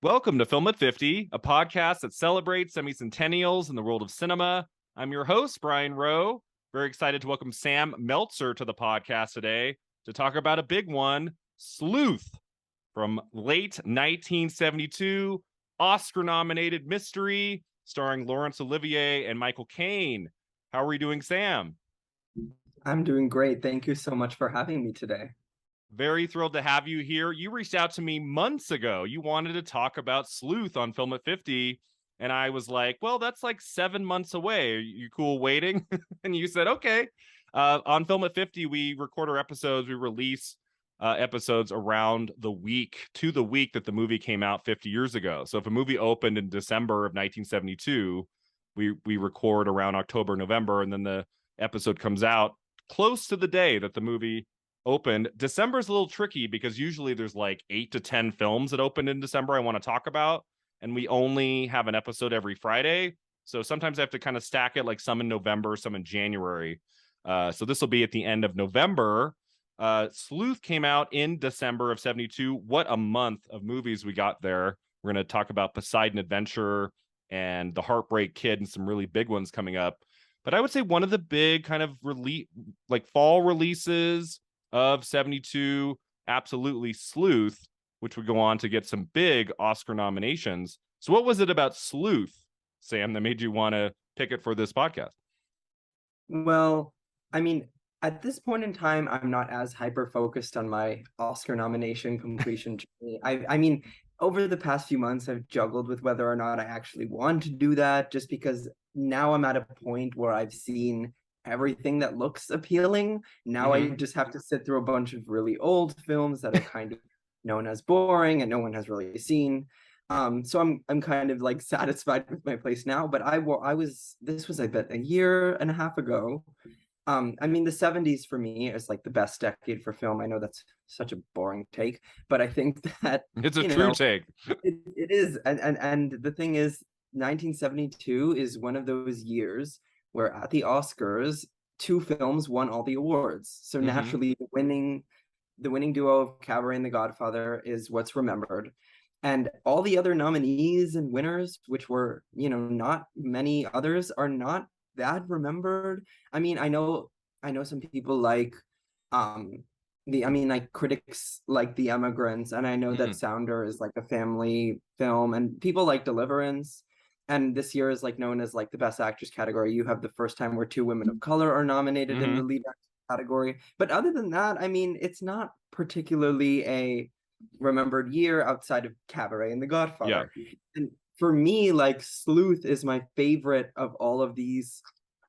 Welcome to Film at 50, a podcast that celebrates semi-centennials in the world of cinema. I'm your host, Brian Rowe. Very excited to welcome Sam Meltzer to the podcast today to talk about a big one, Sleuth, from late 1972, Oscar-nominated mystery starring Laurence Olivier and Michael Caine. How are we doing, Sam? I'm doing great. Thank you so much for having me today. Very thrilled to have you here. You reached out to me months ago. You wanted to talk about Sleuth on Film at 50. And I was like, well, that's like 7 months away. Are you cool waiting? And you said, okay. On Film at 50, we record our episodes. We release episodes around the week that the movie came out 50 years ago. So if a movie opened in December of 1972, we record around October, November, and then the episode comes out close to the day that the movie opened. December's a little tricky because usually there's like 8 to 10 films that opened in December I want to talk about, and we only have an episode every Friday. So sometimes I have to kind of stack it, like some in November, some in January. So this will be at the end of November. Sleuth came out in December of 72. What a month of movies we got there. We're going to talk about Poseidon Adventure and The Heartbreak Kid and some really big ones coming up. But I would say one of the big kind of fall releases of 72, absolutely Sleuth, which would go on to get some big Oscar nominations. So what was it about Sleuth, Sam, that made you want to pick it for this podcast? Well, I mean, at this point in time, I'm not as hyper-focused on my Oscar nomination completion journey. I mean, over the past few months, I've juggled with whether or not I actually want to do that, just because now I'm at a point where I've seen everything that looks appealing. Now I just have to sit through a bunch of really old films that are kind of known as boring and no one has really seen. So I'm kind of like satisfied with my place now. But this was I bet a year and a half ago. I mean, the 70s for me is like the best decade for film. I know that's such a boring take, but I think that it's a true take. It is, and the thing is, 1972 is one of those years where at the Oscars, two films won all the awards. So naturally, the winning duo of Cabaret and The Godfather is what's remembered. And all the other nominees and winners, which were, not many others, are not that remembered. I mean, I know some people like critics like The Emigrants, and I know that Sounder is like a family film, and people like Deliverance. And this year is like known as like the best actress category. You have the first time where two women of color are nominated in the lead actress category. But other than that, I mean, it's not particularly a remembered year outside of Cabaret and The Godfather. Yeah. And for me, like, Sleuth is my favorite of all of these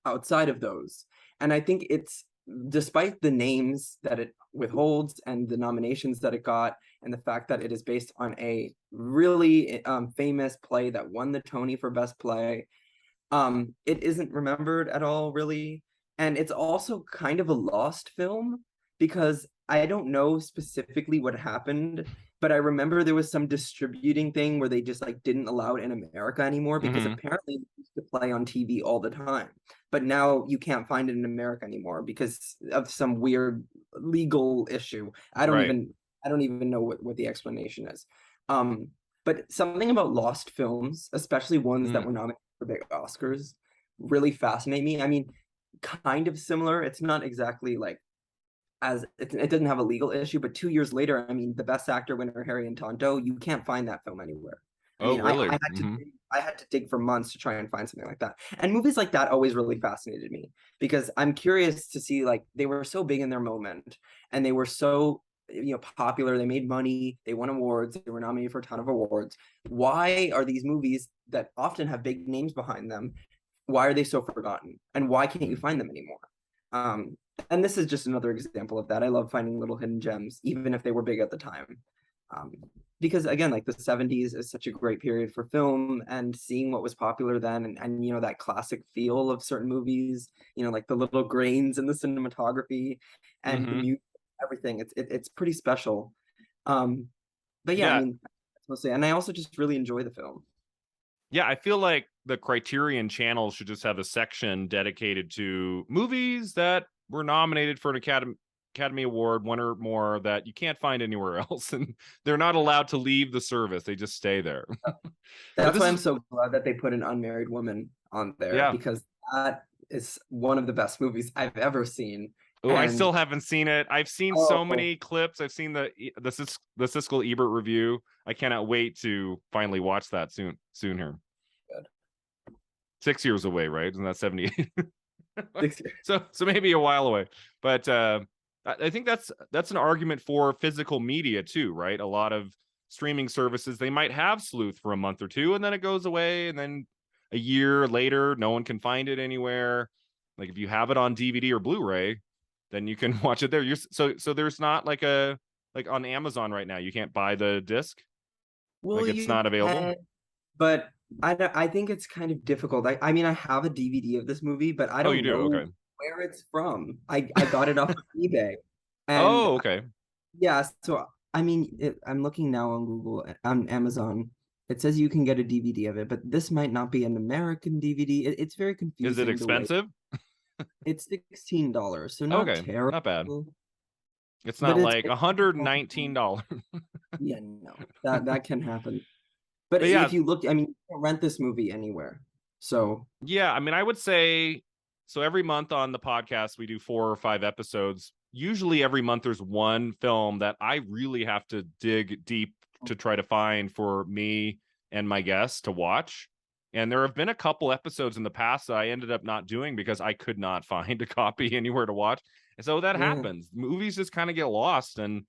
outside of those. And I think it's, despite the names that it withholds and the nominations that it got, and the fact that it is based on a really famous play that won the Tony for Best Play, it isn't remembered at all, really. And it's also kind of a lost film because I don't know specifically what happened, but I remember there was some distributing thing where they just like didn't allow it in America anymore because apparently it used to play on TV all the time. But now you can't find it in America anymore because of some weird legal issue. I don't even know what the explanation is. But something about lost films, especially ones that were nominated for big Oscars, really fascinate me. I mean, kind of similar. It's not exactly like it doesn't have a legal issue, but 2 years later, I mean, the Best Actor winner, Harry and Tonto, you can't find that film anywhere. Really? I had to dig for months to try and find something like that. And movies like that always really fascinated me because I'm curious to see, like, they were so big in their moment and they were so, popular. They made money, they won awards, they were nominated for a ton of awards. Why are these movies that often have big names behind them, why are they so forgotten? And why can't you find them anymore? And this is just another example of that. I love finding little hidden gems, even if they were big at the time. Because again, like the 70s is such a great period for film, and seeing what was popular then and that classic feel of certain movies, like the little grains in the cinematography and the music, everything. It's pretty special. But yeah, I mean, mostly, and I also just really enjoy the film. Yeah, I feel like the Criterion Channel should just have a section dedicated to movies that were nominated for an Academy Award, one or more, that you can't find anywhere else, and they're not allowed to leave the service. They just stay there. But That's this why is I'm so glad that they put an unmarried woman on there, yeah. because that is one of the best movies I've ever seen. Oh, I And still haven't seen it. I've seen so oh, many clips. I've seen the Siskel Ebert review. I cannot wait to finally watch that soon here. good. 6 years away, right? Isn't that 78? 6 years. So maybe a while away. But I think that's an argument for physical media too, right? A lot of streaming services, they might have Sleuth for a month or two and then it goes away, and then a year later no one can find it anywhere. Like if you have it on DVD or Blu-ray, then you can watch it there. So there's not like on Amazon right now, you can't buy the disc. Well, Like it's you not available. can, but I think it's kind of difficult. I mean, I have a DVD of this movie, but I Oh, you don't do? know Okay. where it's from. I got it off of eBay, and Oh, okay. yeah. So I mean, I'm looking now on Google, on Amazon. It says you can get a DVD of it, but this might not be an American DVD. It's very Is it confusing the way. expensive? It's $16, so not Okay, not bad. terrible, It's but not like it's $119. yeah, no, that can happen. But But yeah, if you look, I mean, you can rent this movie anywhere. So yeah, I mean, I would say so every month on the podcast we do 4 or 5 episodes. Usually every month there's one film that I really have to dig deep to try to find for me and my guests to watch. And there have been a couple episodes in the past that I ended up not doing because I could not find a copy anywhere to watch. And so that yeah, happens. Movies just kind of get lost. And,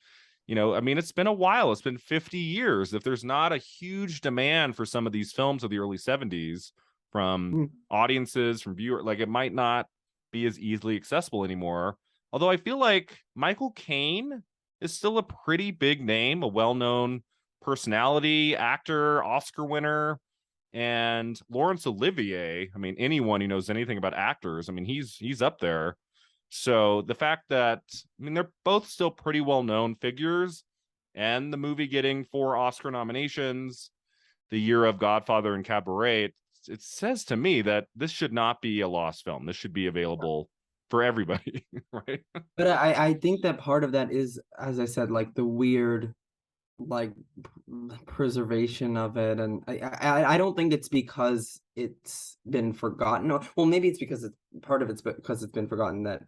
I mean, it's been a while. It's been 50 years. If there's not a huge demand for some of these films of the early 70s from mm, audiences, from viewers, like it might not be as easily accessible anymore. Although I feel like Michael Caine is still a pretty big name, a well-known personality, actor, Oscar winner. And Laurence Olivier, I mean, anyone who knows anything about actors, I mean, he's up there. So the fact that, I mean, they're both still pretty well-known figures, and the movie getting 4 Oscar nominations, the year of Godfather and Cabaret, it says to me that this should not be a lost film. This should be available for everybody, right? but I think that part of that is, as I said, like the weird, like preservation of it, and I don't think it's because it's been forgotten. Well, maybe it's because it's part of it's because it's been forgotten that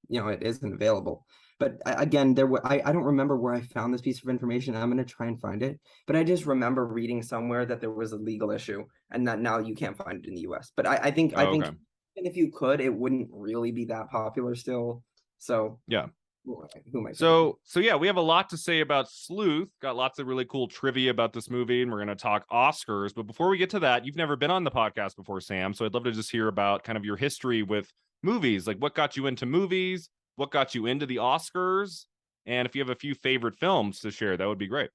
it isn't available. But again, I don't remember where I found this piece of information. I'm gonna try and find it, but I just remember reading somewhere that there was a legal issue and that now you can't find it in the US. But I Oh, think okay. even if you could, it wouldn't really be that popular still. So Yeah. who am I kidding? So yeah, we have a lot to say about Sleuth. Got lots of really cool trivia about this movie, and we're going to talk Oscars. But before we get to that, you've never been on the podcast before, Sam. So I'd love to just hear about kind of your history with movies. Like what got you into movies? What got you into the Oscars? And if you have a few favorite films to share, that would be great.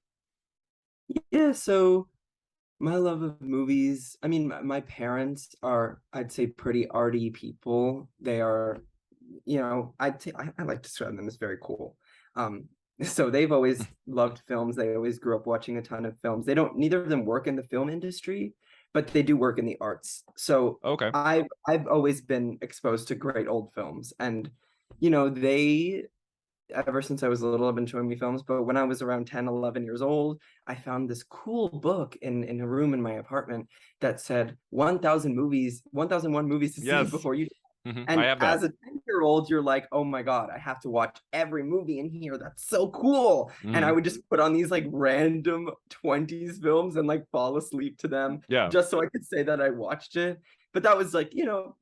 Yeah, so my love of movies, I mean, my parents are, I'd say, pretty arty people. They are, I like to describe them as very cool. So they've always loved films. They always grew up watching a ton of films. Neither of them work in the film industry, but they do work in the arts. So Okay. I've always been exposed to great old films, and they, ever since I was little, have been showing me films. But when I was around 10, 11 years old, I found this cool book in a room in my apartment that said 1001 movies to see Yes. before you. I And have that. as a 10-year-old, you're like, oh my God, I have to watch every movie in here. That's so cool. And I would just put on these like random 20s films and like fall asleep to them Yeah. just so I could say that I watched it. But that was like,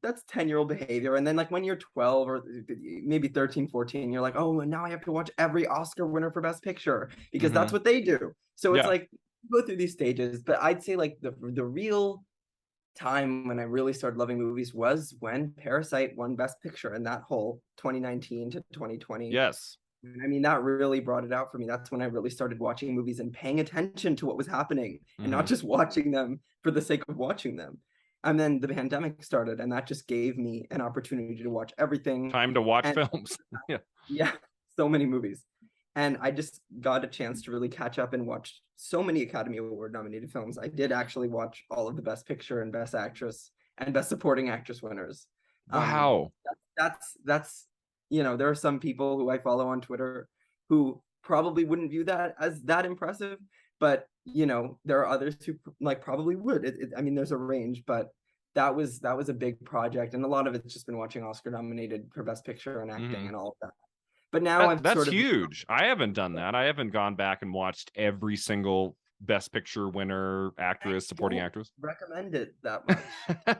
that's 10-year-old behavior. And then like when you're 12 or maybe 13, 14, you're like, oh, now I have to watch every Oscar winner for Best Picture because that's what they do. So it's Yeah. like go through these stages. But I'd say like the real time when I really started loving movies was when Parasite won Best Picture, and that whole 2019 to 2020. Yes. I mean, that really brought it out for me. That's when I really started watching movies and paying attention to what was happening and not just watching them for the sake of watching them. And then the pandemic started, and that just gave me an opportunity to watch everything. Time to watch films. Yeah. Yeah, so many movies. And I just got a chance to really catch up and watch so many Academy Award nominated films. I did actually watch all of the Best Picture and Best Actress and Best Supporting Actress winners. Wow. That's you know, there are some people who I follow on Twitter who probably wouldn't view that as that impressive, but you know, there are others who like probably would. I mean, there's a range, but that was a big project, and a lot of it's just been watching Oscar nominated for Best Picture and acting Mhm. and all of that. But now I've That's sort of huge. I haven't done that. I haven't gone back and watched every single Best Picture winner, actress, supporting don't actress. recommend it that much.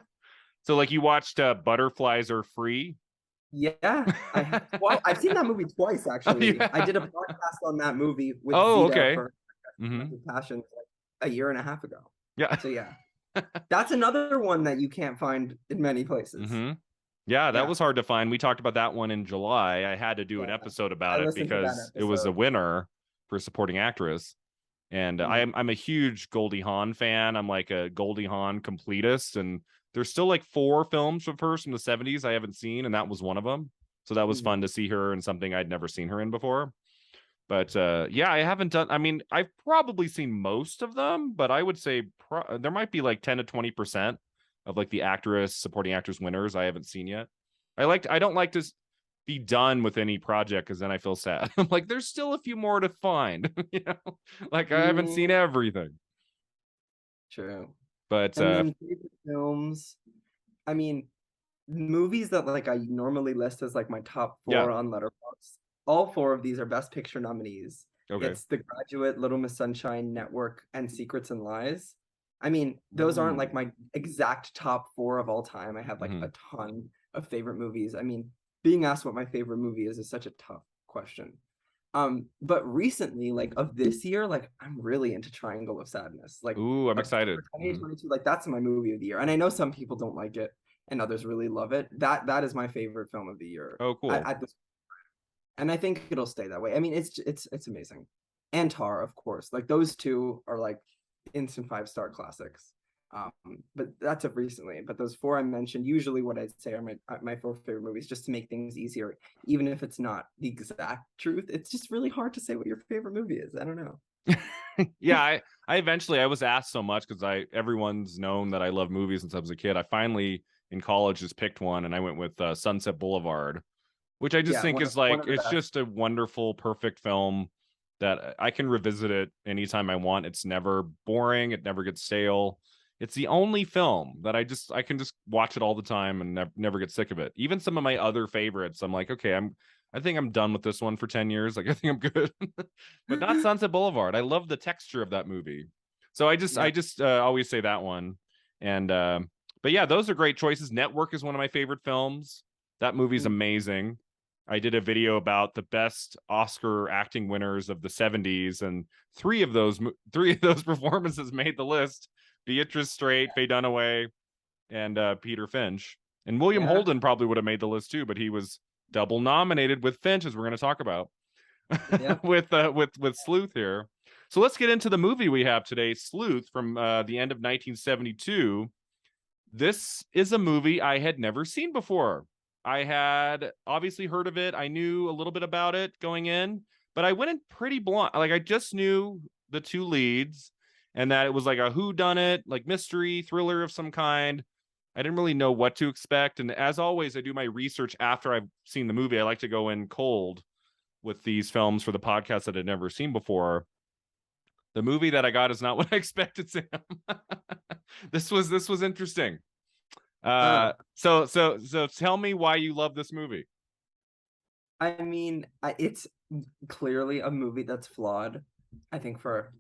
So like you watched Butterflies Are Free? Yeah, I have I've seen that movie twice Oh, actually. I yeah. did a podcast on that movie with Oh, Zeta okay. for Hmm. Passion like a year and a half ago. Yeah. So yeah, that's another one that you can't find in many places. Hmm. Yeah, that Yeah, was hard to find. We talked about that one in July. I had to do an yeah. episode I about it listened to that because it was a episode. winner for supporting actress. And Mm. I'm a huge Goldie Hawn fan. I'm like a Goldie Hawn completist, and there's still like 4 films of hers from the 70s I haven't seen, and that was one of them. So that was fun Mhm. to see her in something I'd never seen her in before. But yeah, I haven't done. I mean, I've probably seen most of them, but I would say there might be like 10 to 20% of like the actress, supporting actress winners I haven't seen yet. I don't like to be done with any project because then I feel sad. I'm like, there's still a few more to find, you know. Like I haven't seen Mm, everything. true. But And then favorite films. I mean, movies that like I normally list as like my top yeah, four on Letterboxd. All four of these are Best Picture nominees. okay. It's The Graduate, Little Miss Sunshine, Network, and Secrets and Lies. I mean, those aren't like Ooh. my exact top four of all time. I have like Hmm. a ton of favorite movies. I mean, being asked what my favorite movie is such a tough question. But recently, like of this year, like I'm really into Triangle of Sadness. Like Ooh, I'm for excited. Hmm. 2022, like that's my movie of the year. And I know some people don't like it and others really love it. That is my favorite film of the year Oh, cool. at this, and I think it'll stay that way. I mean, it's amazing. And Tar, of course. Like those two are like instant 5-star classics. Um, but that's of recently. But those four I mentioned, usually what I'd say are my four favorite movies, just to make things easier, even if it's not the exact truth. It's just really hard to say what your favorite movie is. I don't know. Yeah, I eventually I was asked so much because everyone's known that I love movies since I was a kid. I finally in college just picked one and I went with Sunset Boulevard, which I just Yeah, think is one like of the it's best. just a wonderful, perfect film that I can revisit it anytime I want. It's never boring, it never gets stale. It's the only film that I can just watch it all the time and never get sick of it. Even some of my other favorites, I'm like, okay, I think I'm done with this one for 10 years. Like I think I'm good. But not Sunset Boulevard. I love the texture of that movie. So Yeah. I just always say that one. And but yeah, those are great choices. Network is one of my favorite films. That movie's Mm. amazing. I did a video about the best Oscar acting winners of the 70s, and three of those performances made the list. Beatrice Straight, Faye Dunaway, and Peter Finch. And William Yeah. Holden probably would have made the list too, but he was double nominated with Finch, as we're going to talk about Yeah. with Sleuth here. So let's get into the movie we have today, Sleuth, from the end of 1972. This is a movie I had never seen before. I had obviously heard of it. I knew a little bit about it going in, but I went in pretty blind. Like I just knew the two leads and that it was like a who done it, like mystery thriller of some kind. I didn't really know what to expect. And as always, I do my research after I've seen the movie. I like to go in cold with these films for the podcast that I'd never seen before. The movie that I got is not what I expected, Sam. This was interesting. Uh, So tell me why you love this movie. I mean, it's clearly a movie that's flawed, I think, for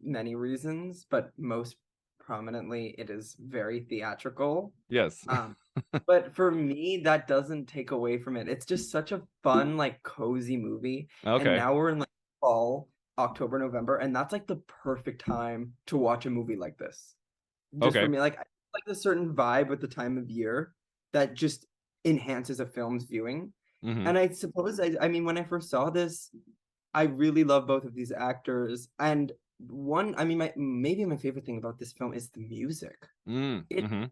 many reasons, but most prominently, it is very theatrical. Yes. Um, but for me, that doesn't take away from it. It's just such a fun, like cozy movie. And Okay. now we're in like fall, October, November, and that's like the perfect time to watch a movie like this. Just for Okay. me, like I like a certain vibe with the time of year that just enhances a film's viewing. Hmm. And I suppose I mean when I first saw this, I really love both of these actors. And one, I mean, maybe my favorite thing about this film is the music. It's Mm-hmm.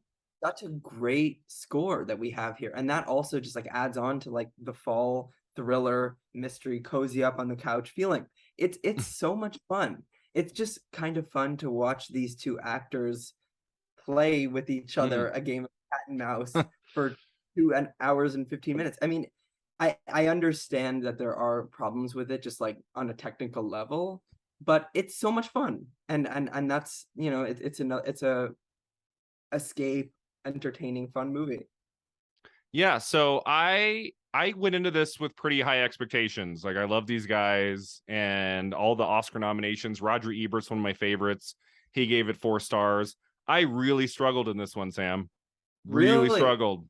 such a great score that we have here, and that also just like adds on to like the fall thriller mystery, cozy up on the couch feeling. It's so much fun. It's just kind of fun to watch these two actors play with each Hmm. other a game of cat and mouse for 2 hours and 15 minutes. I mean, I understand that there are problems with it, just like on a technical level, but it's so much fun, and that's, you know, it's a escape, entertaining, fun movie. Yeah, so I went into this with pretty high expectations. Like I love these guys and all the Oscar nominations. Roger Ebert's one of my favorites. He gave it 4 stars. I really struggled in this one, Sam. Really Really? struggled.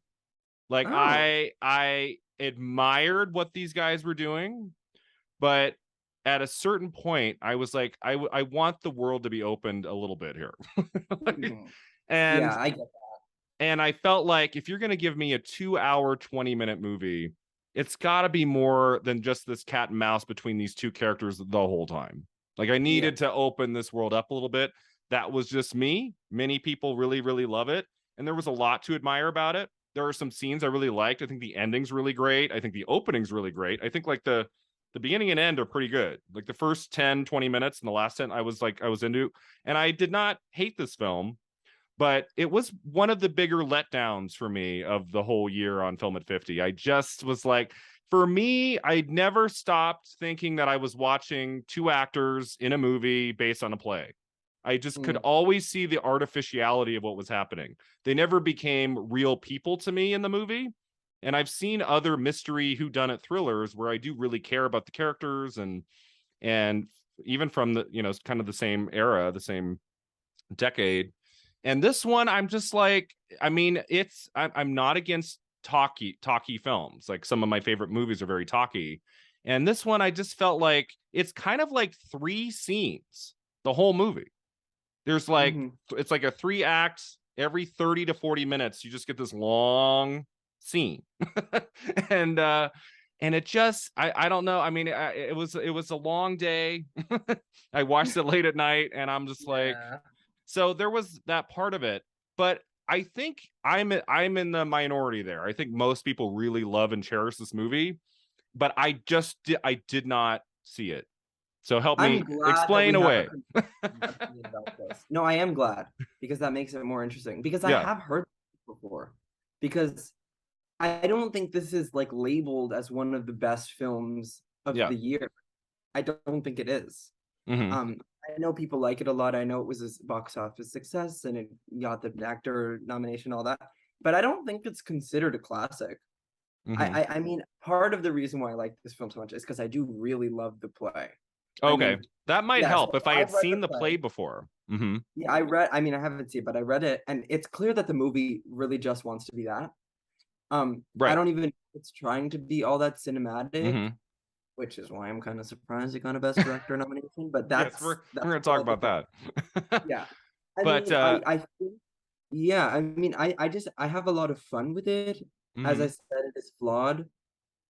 Like Oh. I admired what these guys were doing, but at a certain point I was like I want the world to be opened a little bit here. Like, Mhm. Yeah, and I get and I felt like if you're going to give me a 2 hour, 20-minute movie, it's got to be more than just this cat and mouse between these two characters the whole time. Like I yeah. needed to open this world up a little bit. That was just me. Many people really, really love it. And there was a lot to admire about it. There are some scenes I really liked. I think the ending's really great. I think the opening's really great. I think like the beginning and end are pretty good. Like the first 10, 20 minutes and the last 10, I was into. And I did not hate this film, but it was one of the bigger letdowns for me of the whole year on Film at 50. I just was like, for me, I never stopped thinking that I was watching two actors in a movie based on a play. I just could Mm. always see the artificiality of what was happening. They never became real people to me in the movie. And I've seen other mystery whodunit thrillers where I do really care about the characters, and even from the, you know, kind of the same era, the same decade. And this one, I'm just like, I mean, I'm not against talky films. Like some of my favorite movies are very talky. And this one, I just felt like it's kind of like 3 scenes, the whole movie. There's like, Mhm. it's like a 3 acts every 30 to 40 minutes. You just get this long scene. and, and it just, I don't know. I mean, it was a long day. I watched it late at night and I'm just like, Yeah. so there was that part of it, but I think I'm in the minority there. I think most people really love and cherish this movie, but I did not see it. So help I'm me glad that explain we have a away. conflicting opinion about this. No, I am glad, because that makes it more interesting. Because I Yeah. have heard this before. Because I don't think this is like labeled as one of the best films of Yeah. the year. I don't think it is. Hmm. Um, I know people like it a lot. I know it was a box office success and it got the actor nomination, all that. But I don't think it's considered a classic. Hmm. I mean, part of the reason why I like this film so much is because I do really love the play. I Okay. mean, That might yeah, help so if I had I've read the seen the play play. before. Hmm. Yeah, I read, I mean, I haven't seen it, but I read it, and it's clear that the movie really just wants to be that. I Right. don't even it's trying to be all that cinematic, Hmm. which is why I'm kind of surprised it got a Best Director nomination. But Yes, we're that's gonna talk all the about thing. that. Yeah, I But mean, I think, yeah, I mean, I just I have a lot of fun with it. As I mhm. said, it is flawed,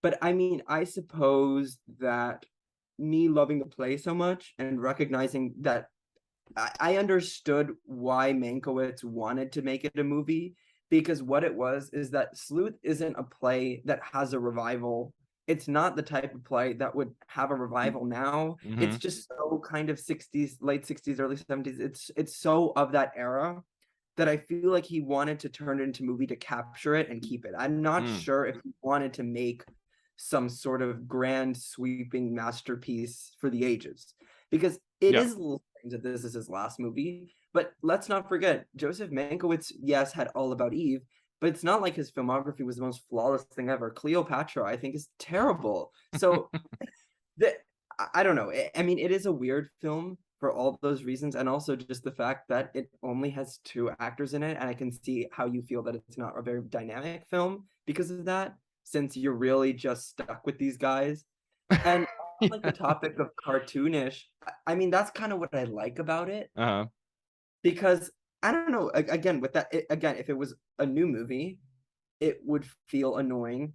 but I mean, I suppose that me loving the play so much and recognizing that I understood why Mankiewicz wanted to make it a movie, because what it was is that Sleuth isn't a play that has a revival. It's not the type of play that would have a revival now. It's Mhm. just so kind of 60s, late 60s, early 70s. It's so of that era that I feel like he wanted to turn it into a movie to capture it and keep it. I'm not Mm. sure if he wanted to make some sort of grand sweeping masterpiece for the ages, because it Yeah. is a little strange that this is his last movie. But let's not forget, Joseph Mankiewicz, yes, had All About Eve, but it's not like his filmography was the most flawless thing ever. Cleopatra, I think, is terrible. So the, I don't know. I mean, it is a weird film for all those reasons, and also just the fact that it only has two actors in it, and I can see how you feel that it's not a very dynamic film because of that, since you're really just stuck with these guys. And on, like, the Yeah. topic of cartoonish, I mean, that's kind of what I like about it, Uh-huh. because I don't know. Again, with that, again, if it was a new movie, it would feel annoying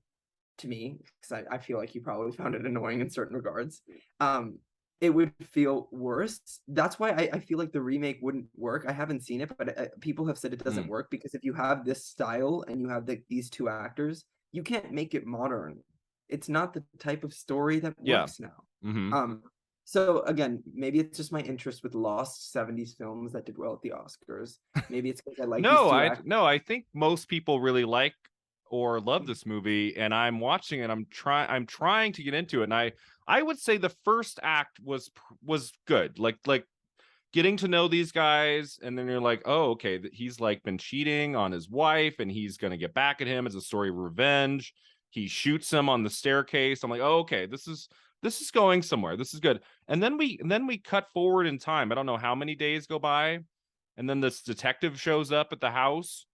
to me, because I feel like you probably found it annoying in certain regards. Um, it would feel worse. That's why I feel like the remake wouldn't work. I haven't seen it, but people have said it doesn't Mm. work, because if you have this style and you have these two actors, you can't make it modern. It's not the type of story that Yeah. works now. Mhm. Um, so again, maybe it's just my interest with lost 70s films that did well at the Oscars. Maybe it's because I like these No, two I actors. no, I think most people really like or love this movie, and I'm watching it. I'm trying to get into it, and I would say the first act was good. Like getting to know these guys, and then you're like, oh, okay, he's like been cheating on his wife, and he's gonna get back at him as a story of revenge. He shoots him on the staircase. I'm like, oh, okay, this is going somewhere. This is good. And then we cut forward in time. I don't know how many days go by, and then this detective shows up at the house,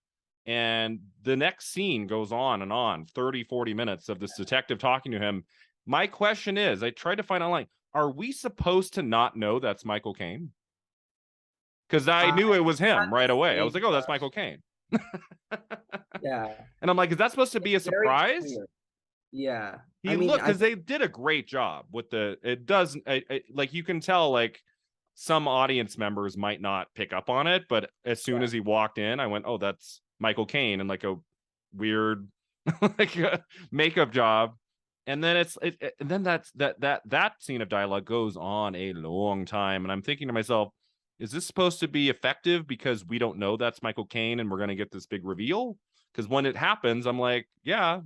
and the next scene goes on and on, 30-40 minutes of this detective talking to him. My question is, I tried to find online, are we supposed to not know that's Michael Caine? Because I knew it was him right away. I was like, oh, that's Michael Caine. Yeah. And I'm like, is that supposed to be a surprise? Yeah. Because they did a great job with like, you can tell, like, some audience members might not pick up on it, but as soon as he walked in, I went, oh, that's Michael Caine, and like a weird like a makeup job. And then and then that scene of dialogue goes on a long time, and I'm thinking to myself, is this supposed to be effective because we don't know that's Michael Caine and we're going to get this big reveal? Because when it happens, I'm like, yeah,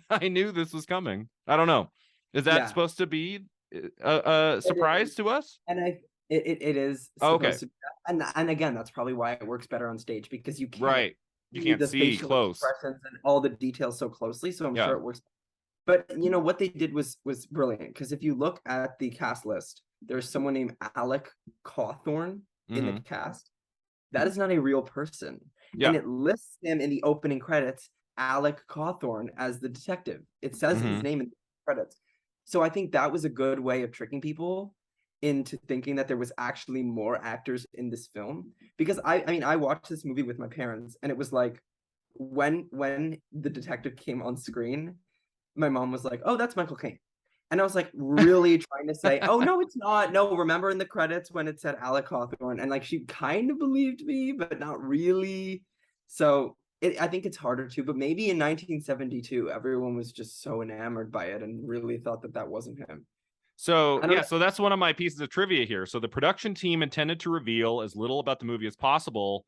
I knew this was coming. I don't know. Is that supposed to be a surprise to us? And it is supposed to be, and again, that's probably why it works better on stage, because you can't see close expressions and all the details so closely. So I'm sure it works. But you know what they did was brilliant, because if you look at the cast list, there's someone named Alec Cawthorn in the cast. That is not a real person. And it lists him in the opening credits, Alec Cawthorn, as the detective. It says his name in the credits. So I think that was a good way of tricking people into thinking that there was actually more actors in this film. Because I watched this movie with my parents, and it was like, when the detective came on screen, my mom was like, oh, that's Michael Caine. And I was like, really trying to say, oh, no, it's not. No, remember in the credits when it said Alec Cawthorn? And like, she kind of believed me, but not really. So I think it's harder to, but maybe in 1972, everyone was just so enamored by it and really thought that that wasn't him. So, so that's one of my pieces of trivia here. So the production team intended to reveal as little about the movie as possible,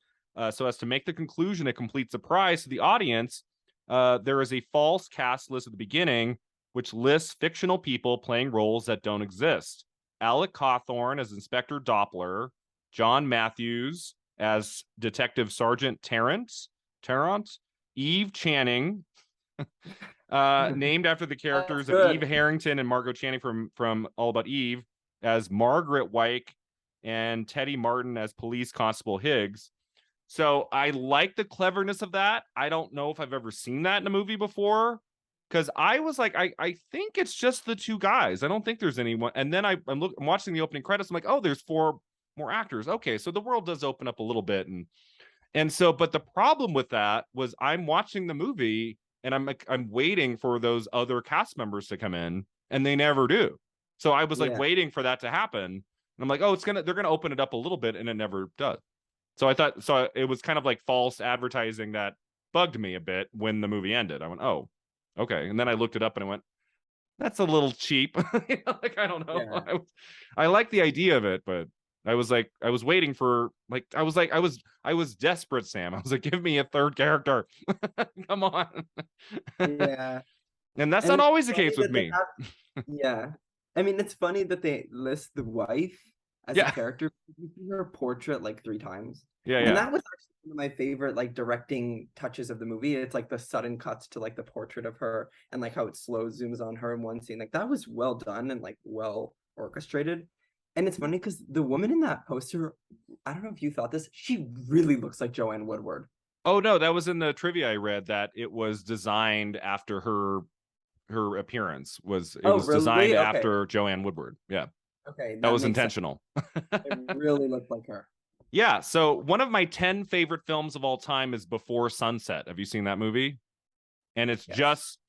so as to make the conclusion a complete surprise to the audience. There is a false cast list at the beginning, which lists fictional people playing roles that don't exist. Alec Cawthorn as Inspector Doppler, John Matthews as Detective Sergeant Tarrant, Eve Channing, named after the characters of Eve Harrington and Margot Channing from All About Eve, as Margaret Wyke, and Teddy Martin as Police Constable Higgs. So I like the cleverness of that. I don't know if I've ever seen that in a movie before, because I was like, I think it's just the two guys. I don't think there's anyone. And then I'm watching the opening credits. I'm like, oh, there's 4 more actors. Okay, so the world does open up a little bit. And so, but the problem with that was, I'm watching the movie and I'm waiting for those other cast members to come in, and they never do. So I was like waiting for that to happen. And I'm like, oh, they're gonna open it up a little bit, and it never does. So I thought, it was kind of like false advertising that bugged me a bit when the movie ended. I went, oh, okay. And then I looked it up and I went, that's a little cheap. Like, I don't know. Yeah. I like the idea of it, but I was waiting for, like, I was desperate, Sam. I was like, give me a third character. Come on. Yeah. And that's not always the case with me. Yeah. I mean, it's funny that they list the wife as a character. You see her portrait like 3 times. Yeah. And that was actually one of my favorite like directing touches of the movie. It's like the sudden cuts to like the portrait of her, and like how it slow zooms on her in one scene. Like, that was well done and like well orchestrated. And it's funny because the woman in that poster, I don't know if you thought this, she really looks like Joanne Woodward. Oh no, that was in the trivia I read, that it was designed after her appearance. Was really? Designed after Joanne Woodward. Yeah. Okay. That was intentional. It really looked like her. Yeah. So one of my 10 favorite films of all time is Before Sunset. Have you seen that movie? And it's just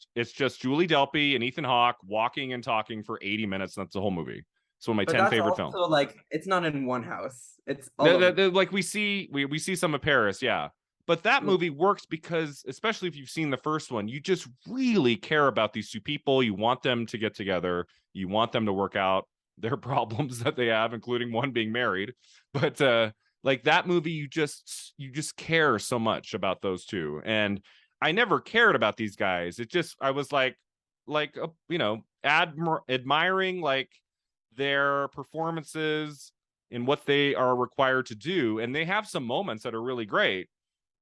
Julie Delpy and Ethan Hawke walking and talking for 80 minutes. That's the whole movie. It's one of my 10 favorite films. So like, it's not in one house. It's like we see some of Paris, yeah. But that movie works because, especially if you've seen the first one, you just really care about these 2 people. You want them to get together. You want them to work out their problems that they have, including one being married. But like that movie, you just care so much about those 2. And I never cared about these guys. It just, I was you know, admiring like their performances in what they are required to do. And they have some moments that are really great,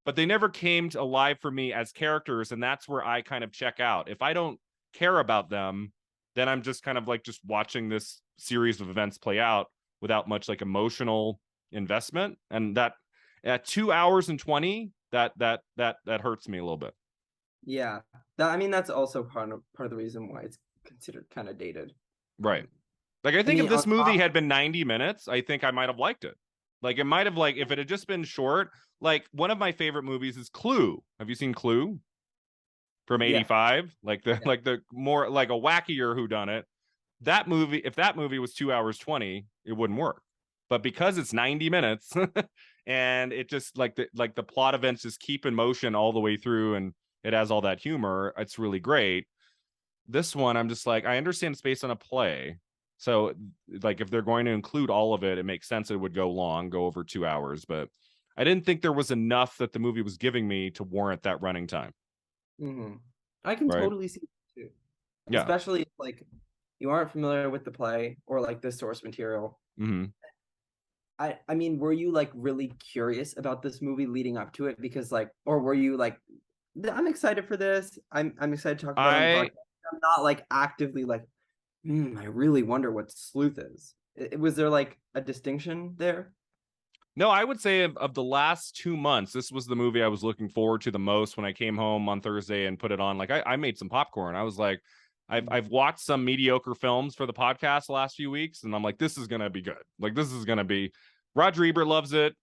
but they never came to alive for me as characters. And that's where I kind of check out. If I don't care about them, then I'm just kind of like just watching this series of events play out without much like emotional investment. And that at 2 hours and 20, that hurts me a little bit. Yeah, that, I mean, that's also part of the reason why it's considered kind of dated. Right. Like, I I think mean, if this on movie top, had been 90 minutes, I think I might have liked it. Like, it might have, like, if it had just been short, like, one of my favorite movies is Clue. Have you seen Clue from yeah, 85? Like, the, yeah. like, the more, like, a wackier whodunit. That movie, if that movie was 2 hours 20, it wouldn't work. But because it's 90 minutes and it just, like the plot events just keep in motion all the way through and it has all that humor, it's really great. This one, I'm just like, I understand it's based on a play. So, like, if they're going to include all of it, it makes sense it would go long, go over 2 hours. But I didn't think there was enough that the movie was giving me to warrant that running time. Hmm. I can Right. totally see it too, Yeah. especially if like you aren't familiar with the play or like the source material. Mm-hmm. I mean, were you like really curious about this movie leading up to it? Because like, or were you like, I'm excited for this. I'm excited to talk about it on the I podcast. I'm not like actively like, I really wonder what Sleuth is. Was there like a distinction there? No, I would say of the last 2 months, this was the movie I was looking forward to the most when I came home on Thursday and put it on. Like, I made some popcorn. I was like, I've watched some mediocre films for the podcast the last few weeks, and I'm like, this is gonna be good. Like, this is gonna be. Roger Ebert loves it.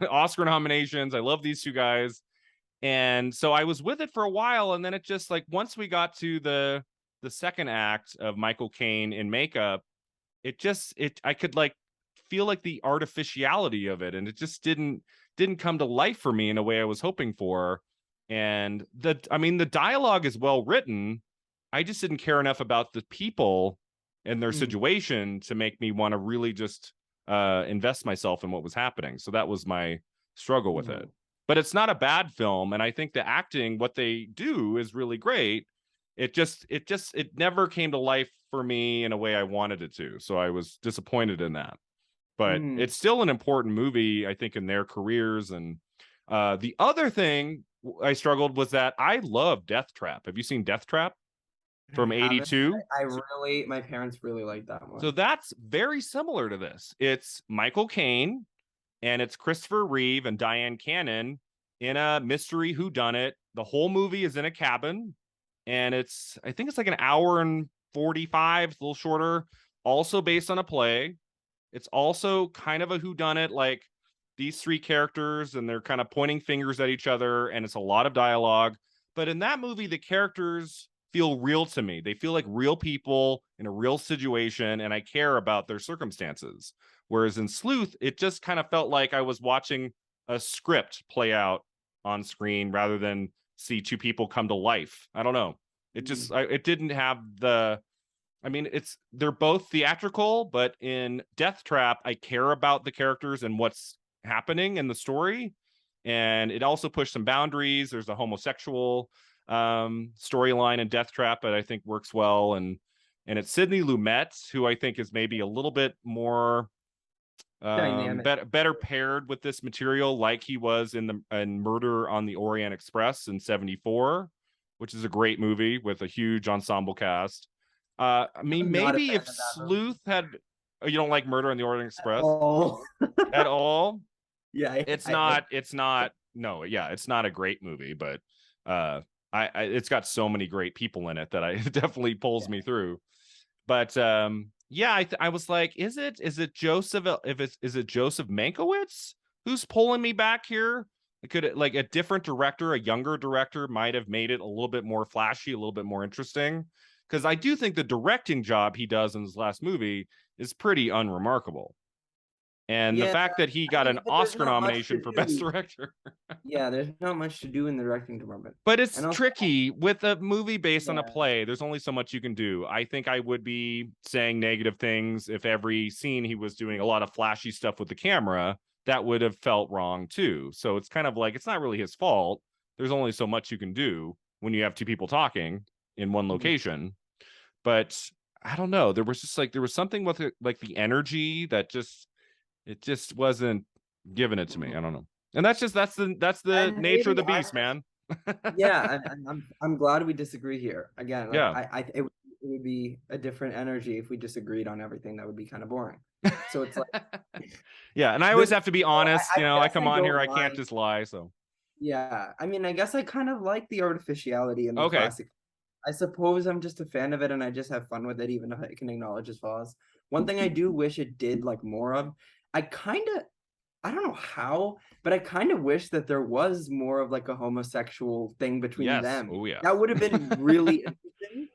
Oscar nominations. I love these two guys, and so I was with it for a while, and then it just, like, once we got to the second act of Michael Caine in makeup, it I could like feel like the artificiality of it, and it just didn't come to life for me in a way I was hoping for. And I mean, the dialogue is well written. I just didn't care enough about the people and their Mm, situation to make me want to really just invest myself in what was happening. So that was my struggle with it. mhm, But it's not a bad film, and I think the acting, what they do, is really great. It never came to life for me in a way I wanted it to. So I was disappointed in that. But mm. it's still an important movie, I think, in their careers. And the other thing I struggled was that I love Death Trap. Have you seen Death Trap I from haven't. 82? I really, my parents really like that So one. that's very similar to this. It's Michael Caine and it's Christopher Reeve and Diane Cannon in a mystery whodunit. The whole movie is in a cabin, and I think it's like an hour and 45, a little shorter, also based on a play. It's also kind of a whodunit, like these three characters, and they're kind of pointing fingers at each other, and it's a lot of dialogue. But in that movie, the characters feel real to me. They feel like real people in a real situation, and I care about their circumstances. Whereas in Sleuth, it just kind of felt like I was watching a script play out on screen rather than see two people come to life. I don't know. It didn't have the, I mean, they're both theatrical, but in Death Trap, I care about the characters and what's happening in the story. And it also pushed some boundaries. There's a homosexual storyline in Death Trap that I think works well. And it's Sidney Lumet, who I think is maybe a little bit more Dynamic. better paired with this material, like he was in Murder on the Orient Express in 74, which is a great movie with a huge ensemble cast. I mean, I'm not a maybe fan if of that movie Sleuth had, oh, you don't like Murder on the Orient at Express all. at all? Yeah, It's not. No, yeah, it's not a great movie, but uh, it's got so many great people in it that it definitely pulls yeah. me through. But yeah, I was like, is it Joseph? Is it Joseph Mankiewicz who's pulling me back here? Could it, like, a different director, a younger director, might have made it a little bit more flashy, a little bit more interesting? Because I do think the directing job he does in his last movie is pretty unremarkable. And the Yeah, fact that he I got mean, an but there's Oscar not much to nomination for Best do. Director. Yeah, there's not much to do in the directing department. But And it's also, tricky with a movie based on a yeah, play. There's only so much you can do. I think I would be saying negative things if every scene he was doing a lot of flashy stuff with the camera. That would have felt wrong too. So it's kind of like, it's not really his fault, there's only so much you can do when you have two people talking in one location. But I don't know, there was something with it, like the energy that it just wasn't giving it to me. I don't know. And that's the And nature of the maybe beast, man. yeah, and I'm glad we disagree here. Again, like Yeah. it would be a different energy if we disagreed on everything. That would be kind of boring. So it's like yeah, and I always this. have to be So honest. I I guess come I on here, don't I can't mind. just lie. So Yeah, I mean, I guess I kind of like the artificiality in the okay. classic. I suppose I'm just a fan of it, and I just have fun with it, even if I can acknowledge its flaws. One thing I do wish it did like more of, I kind of, I don't know how, but I kind of wish that there was more of like a homosexual thing between Yes. them. Oh yeah. That would have been really interesting.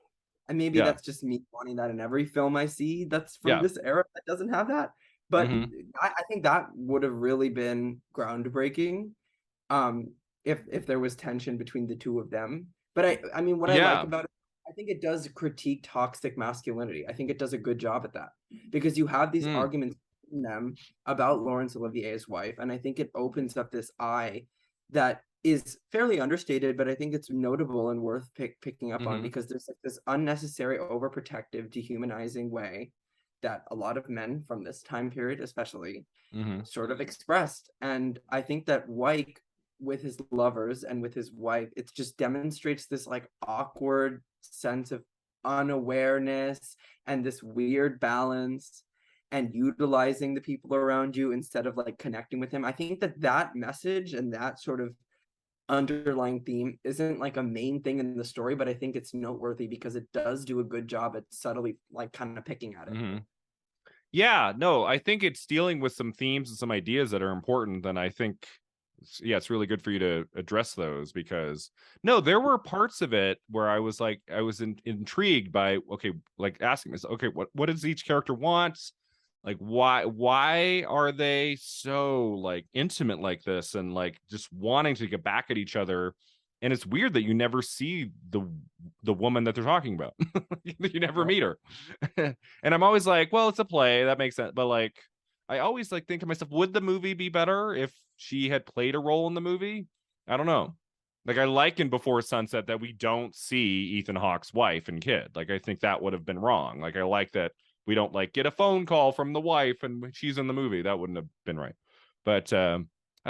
And maybe Yeah. that's just me wanting that in every film I see that's from Yeah. this era that doesn't have that. But Mm-hmm. I think that would have really been groundbreaking, um, if there was tension between the two of them. But I mean, what I like Yeah. about it, I think it does critique toxic masculinity. I think it does a good job at that because you have these Mm. arguments in them about Laurence Olivier's wife, and I think it opens up this eye that is fairly understated, but I think it's notable and worth picking up on Mm-hmm. because there's like this unnecessary, overprotective, dehumanizing way that a lot of men from this time period, especially, Mm-hmm. sort of expressed. And I think that Wyke, with his lovers and with his wife, it just demonstrates this like awkward sense of unawareness and this weird balance and utilizing the people around you instead of like connecting with him. I think that that message and that sort of underlying theme isn't like a main thing in the story, but I think it's noteworthy because it does do a good job at subtly like kind of picking at it. Mm-hmm. Yeah, no, I think it's dealing with some themes and some ideas that are important. And I think, yeah, it's really good for you to address those because no, there were parts of it where I was like, intrigued by, okay, like asking myself, okay, what does each character want? Like, why are they so like intimate like this and like just wanting to get back at each other? And it's weird that you never see the woman that they're talking about. You never meet her. And I'm always like, well, it's a play, that makes sense. But like, I always like think to myself, would the movie be better if she had played a role in the movie? I don't know. Like I like in Before Sunset that we don't see Ethan Hawke's wife and kid. Like I think that would have been wrong. Like I like that we don't like get a phone call from the wife and she's in the movie. That wouldn't have been right. But I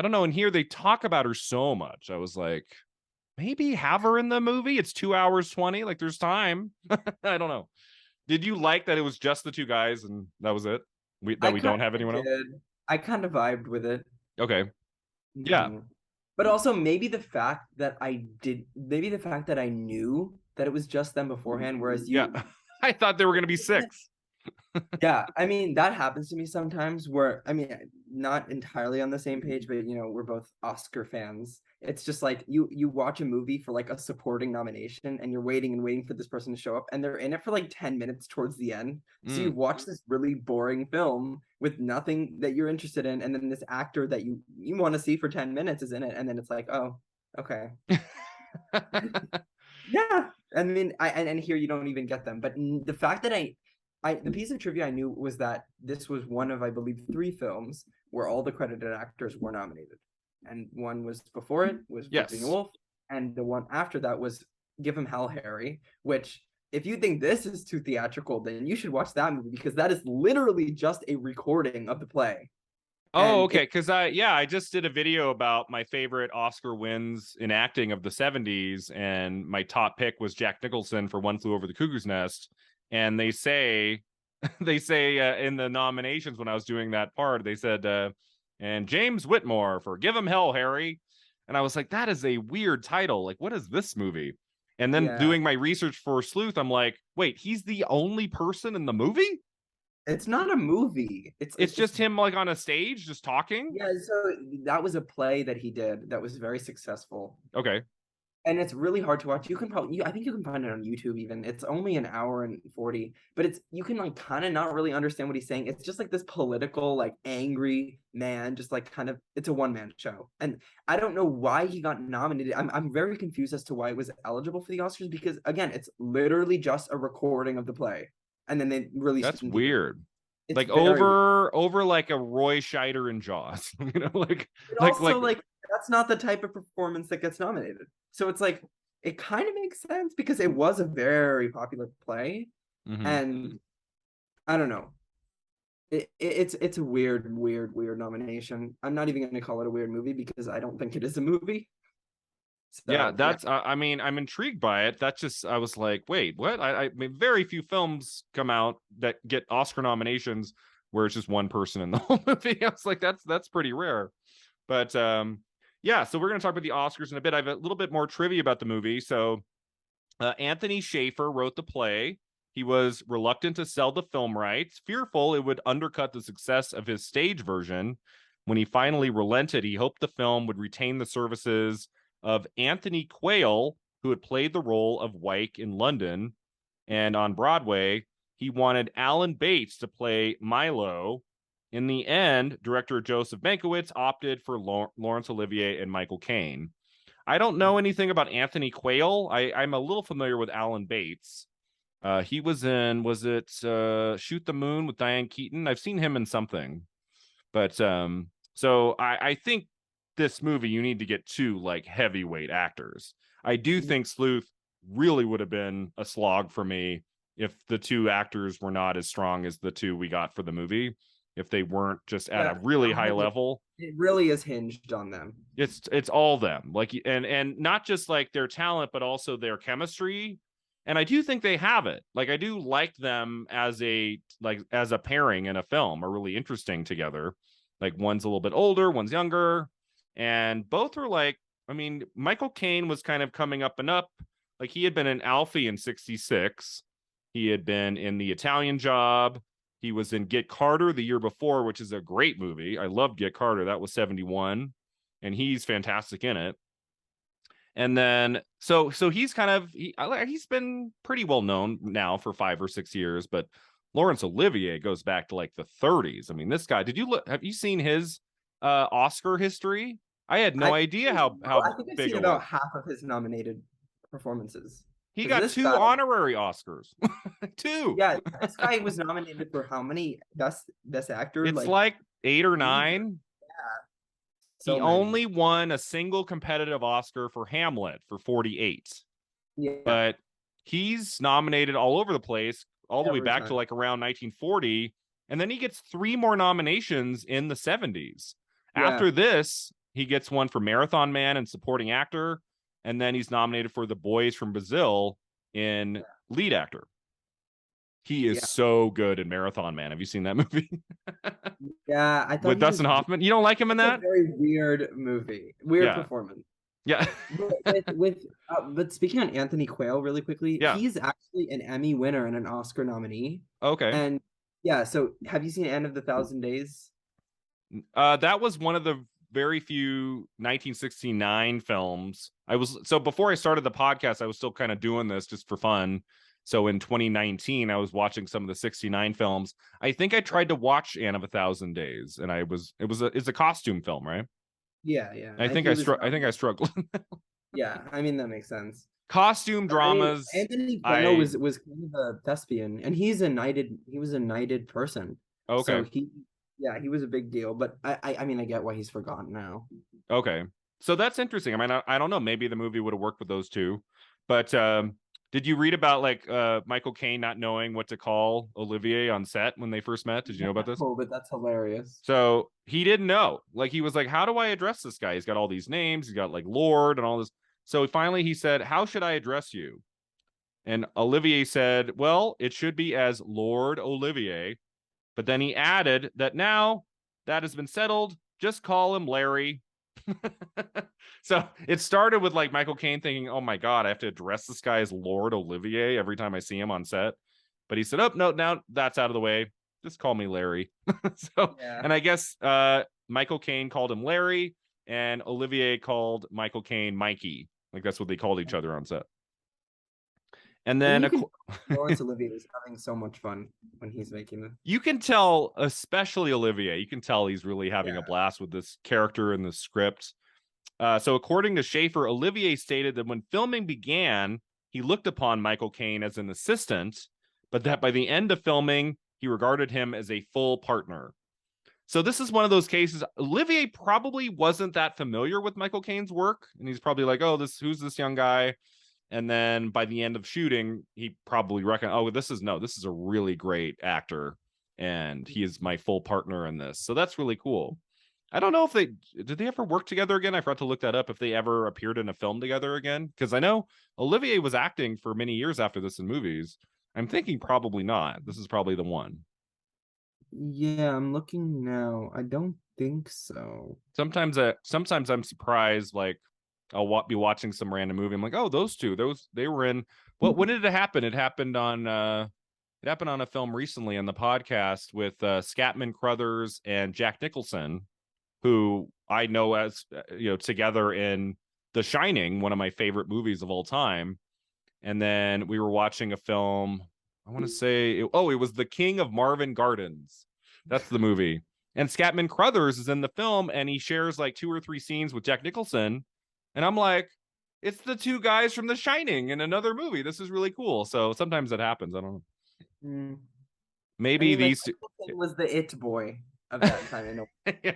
don't know. And here they talk about her so much. I was like, maybe have her in the movie. It's 2 hours 20. Like there's time. I don't know. Did you like that it was just the two guys and that was it? We don't have anyone else? Did. I kind of vibed with it. Okay. Yeah. But also maybe the fact that maybe the fact that I knew that it was just them beforehand, whereas you, yeah. I thought there were going to be 6. yeah, I mean that happens to me sometimes where I mean not entirely on the same page, but you know, we're both Oscar fans. It's just like you watch a movie for like a supporting nomination and you're waiting and waiting for this person to show up and they're in it for like 10 minutes towards the end. So you watch this really boring film with nothing that you're interested in, and then this actor that you want to see for 10 minutes is in it, and then it's like, oh, okay. Yeah. I mean, and here you don't even get them. But the fact that the piece of trivia I knew was that this was one of, I believe, 3 films where all the credited actors were nominated. And one was before it was Virginia Woolf, and the one after that was Give 'Em Hell, Harry, which if you think this is too theatrical, then you should watch that movie because that is literally just a recording of the play. Oh, okay. Because I just did a video about my favorite Oscar wins in acting of the 70s, and my top pick was Jack Nicholson for One Flew Over the Cuckoo's Nest. And they say in the nominations when I was doing that part, they said, and James Whitmore for Give 'Em Hell, Harry. And I was like, that is a weird title. Like, what is this movie? And then doing my research for Sleuth, I'm like, wait, he's the only person in the movie? It's not a movie. It's just him like on a stage just talking. Yeah, so that was a play that he did that was very successful. Okay. And it's really hard to watch. You can probably I think you can find it on YouTube even. It's only an hour and 40, but you can like kind of not really understand what he's saying. It's just like this political, like angry man, just like kind of, it's a one-man show. And I don't know why he got nominated. I'm very confused as to why it was eligible for the Oscars because again, it's literally just a recording of the play. And then they released That's weird. It's like over like a Roy Scheider in Jaws, you know, like that's that's not the type of performance that gets nominated. So it's like, it kind of makes sense because it was a very popular play. And I don't know. It's a weird nomination. I'm not even going to call it a weird movie because I don't think it is a movie. Yeah, So that's I mean, I'm intrigued by it. That's just I was like, wait, what? I mean, very few films come out that get Oscar nominations where it's just one person in the whole movie. I was like, that's pretty rare. But yeah, so we're gonna talk about the Oscars in a bit. I have a little bit more trivia about the movie. So Anthony Schaefer wrote the play. He was reluctant to sell the film rights, fearful it would undercut the success of his stage version. When he finally relented, he hoped the film would retain the services of Anthony Quayle, who had played the role of Wyke in London. And on Broadway, he wanted Alan Bates to play Milo. In the end, director Joseph Mankiewicz opted for Laurence Olivier and Michael Caine. I don't know anything about Anthony Quayle. I'm a little familiar with Alan Bates. He was in, was it Shoot the Moon with Diane Keaton? I've seen him in something. But so I think this movie, you need to get two like heavyweight actors. I do think Sleuth really would have been a slog for me if the two actors were not as strong as the two we got for the movie. If they weren't just at a really high level. It really is hinged on them. It's all them. Like and not just like their talent, but also their chemistry. And I do think they have it. Like I do like them as a pairing in a film, are really interesting together. Like one's a little bit older, one's younger, and both are like, I mean, Michael Caine was kind of coming up and up. Like he had been in Alfie in '66. He had been in The Italian Job. He was in Get Carter the year before, which is a great movie. I loved Get Carter. That was '71, and he's fantastic in it. And then so he's kind of he's been pretty well known now for 5 or 6 years, but Laurence Olivier goes back to like the 30s. I mean, this guy, have you seen his Oscar history? I had no idea how I think I've big seen it about was. half of his nominated performances. He got 2 honorary Oscars. 2. Yeah, this guy was nominated for how many best actor? It's like 8 or 9. So he only won a single competitive Oscar for Hamlet for 48. Yeah. But he's nominated all over the place, all the way back to like around 1940. And then he gets 3 more nominations in the 70s. Yeah. After this, he gets one for Marathon Man and supporting actor. And then he's nominated for The Boys from Brazil in lead actor. He is so good in Marathon Man. Have you seen that movie? Yeah, I thought with Dustin Hoffman. You don't like him in that? A very weird movie. Weird performance. Yeah. But speaking on Anthony Quayle really quickly, he's actually an Emmy winner and an Oscar nominee. Okay. And yeah, so have you seen End of the Thousand Days? That was one of the very few 1969 films. So before I started the podcast, I was still kind of doing this just for fun. So in 2019, I was watching some of the 69 films. I think I tried to watch Anne of a Thousand Days, and it's a costume film, right? Yeah. I think I struggled. Yeah, I mean that makes sense. Costume dramas. I mean, Anthony Quayle was kind of a thespian, and he was a knighted person. Okay. So he was a big deal, but I mean I get why he's forgotten now. Okay. So that's interesting. I mean, I don't know, maybe the movie would have worked with those two. But did you read about like Michael Caine not knowing what to call Olivier on set when they first met? Did you know about this? Oh, but that's hilarious. So he didn't know. Like he was like, how do I address this guy? He's got all these names. He's got like Lord and all this. So finally he said, how should I address you? And Olivier said, well, it should be as Lord Olivier. But then he added that now that has been settled, just call him Larry. So it started with like Michael Caine thinking, oh my God, I have to address this guy as Lord Olivier every time I see him on set. But he said, oh, no, now that's out of the way. Just call me Larry. And I guess Michael Caine called him Larry and Olivier called Michael Caine Mikey. Like that's what they called each other on set. And then Laurence Olivier is having so much fun when he's making them. You can tell, especially Olivier, you can tell he's really having a blast with this character and the script. So according to Schaefer, Olivier stated that when filming began, he looked upon Michael Caine as an assistant, but that by the end of filming, he regarded him as a full partner. So this is one of those cases. Olivier probably wasn't that familiar with Michael Caine's work, and he's probably like, "Oh, who's this young guy?" And then by the end of shooting, he probably reckoned, "Oh, this is a really great actor, and he is my full partner in this." So that's really cool. I don't know if did they ever work together again. I forgot to look that up. If they ever appeared in a film together again, because I know Olivier was acting for many years after this in movies. I'm thinking probably not. This is probably the one. Yeah, I'm looking now. I don't think so. Sometimes I'm surprised, like I'll be watching some random movie. I'm like, oh, they were in. Well, when did it happen? It happened on a film recently on the podcast with Scatman Crothers and Jack Nicholson, who I know as together in The Shining, one of my favorite movies of all time. And then we were watching a film. I want to say, it was The King of Marvin Gardens. That's the movie. And Scatman Crothers is in the film, and he shares like 2 or 3 scenes with Jack Nicholson. And I'm like, it's the 2 guys from The Shining in another movie. This is really cool. So sometimes that happens. I don't know. Mm. Maybe I mean, these Nicholson was the it boy of that time. I know. Yeah.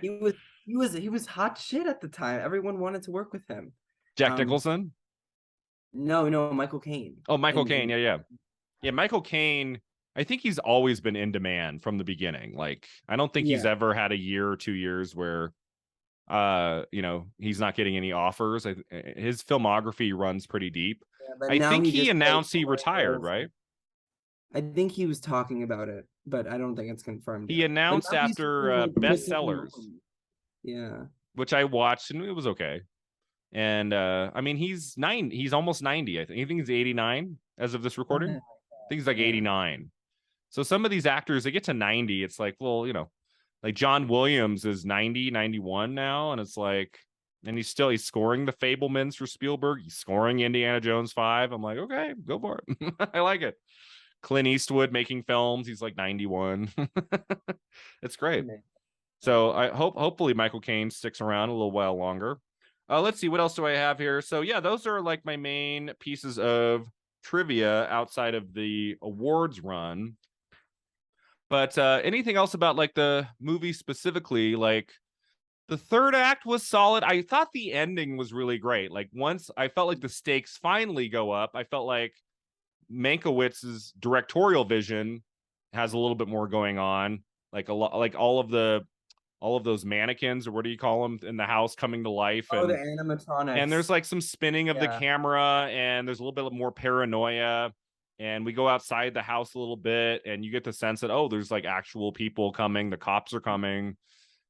He was hot shit at the time. Everyone wanted to work with him. Jack Nicholson? No, Michael Caine. Oh, Michael Caine. Yeah, Michael Caine, I think he's always been in demand from the beginning. Like, I don't think he's ever had a year or 2 years where he's not getting any offers. His filmography runs pretty deep. I think he announced he retired, right? I think he was talking about it, but I don't think it's confirmed. He announced after Bestsellers. Yeah. Which I watched, and it was okay. And I mean, he's almost 90. I think he's 89 as of this recording. I think he's like 89. So some of these actors, they get to 90. It's like, well, like John Williams is 90, 91 now. And it's like, and he's scoring The Fabelmans for Spielberg. He's scoring Indiana Jones 5. I'm like, okay, go for it. I like it. Clint Eastwood making films. He's like 91. It's great. So I hopefully Michael Caine sticks around a little while longer. Let's see, what else do I have here? So yeah, those are like my main pieces of trivia outside of the awards run. But anything else about like the movie specifically? Like, the third act was solid. I thought the ending was really great. Like, once I felt like the stakes finally go up, I felt like Mankiewicz's directorial vision has a little bit more going on. Like all of those mannequins, or what do you call them, in the house coming to life. The animatronics. And there's like some spinning of the camera, and there's a little bit more paranoia. And we go outside the house a little bit, and you get the sense that, oh, there's like actual people coming. The cops are coming,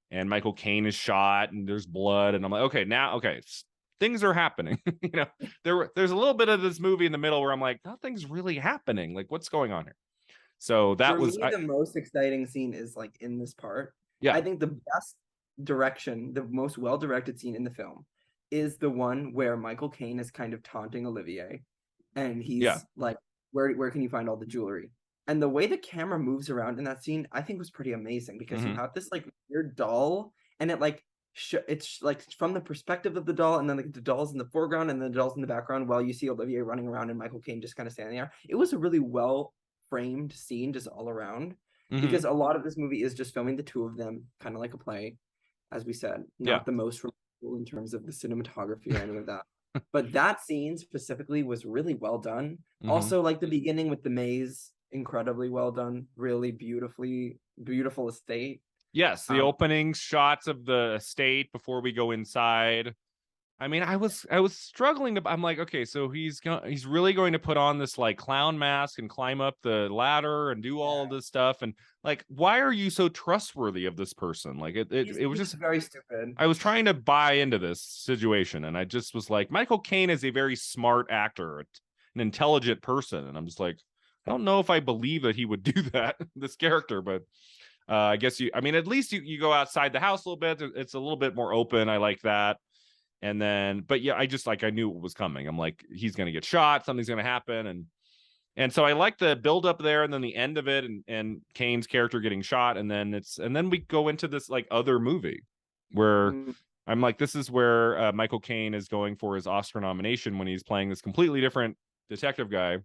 and Michael Caine is shot, and there's blood. And I'm like, okay, things are happening. There's a little bit of this movie in the middle where I'm like, nothing's really happening. Like, what's going on here? So that For me, the most exciting scene is like in this part. Yeah, I think the best direction, the most well-directed scene in the film is the one where Michael Caine is kind of taunting Olivier, and he's like, where can you find all the jewelry? And the way the camera moves around in that scene, I think, was pretty amazing, because you have this like weird doll, and it like it's like from the perspective of the doll, and then like the doll's in the foreground and then the doll's in the background, while you see Olivier running around and Michael Caine just kind of standing there. It was a really well framed scene just all around. Because a lot of this movie is just filming the 2 of them, kind of like a play, as we said, not the most remarkable in terms of the cinematography or any of that. But that scene specifically was really well done. Also, like the beginning with the maze, incredibly well done, really beautiful estate. Yes, the opening shots of the estate before we go inside. I mean, I was struggling to. I'm like, okay, so he's really going to put on this like clown mask and climb up the ladder and do all of this stuff, and like, why are you so trustworthy of this person? Like, it was just very stupid. I was trying to buy into this situation, and I just was like, Michael Caine is a very smart actor, an intelligent person, and I'm just like, I don't know if I believe that he would do that, this character, but I guess at least you go outside the house a little bit. It's a little bit more open. I like that. And then, but yeah, I knew what was coming. I'm like, he's going to get shot. Something's going to happen. And so I like the build up there, and then the end of it, and Caine's character getting shot. And then we go into this like other movie where I'm like, this is where Michael Caine is going for his Oscar nomination, when he's playing this completely different detective guy.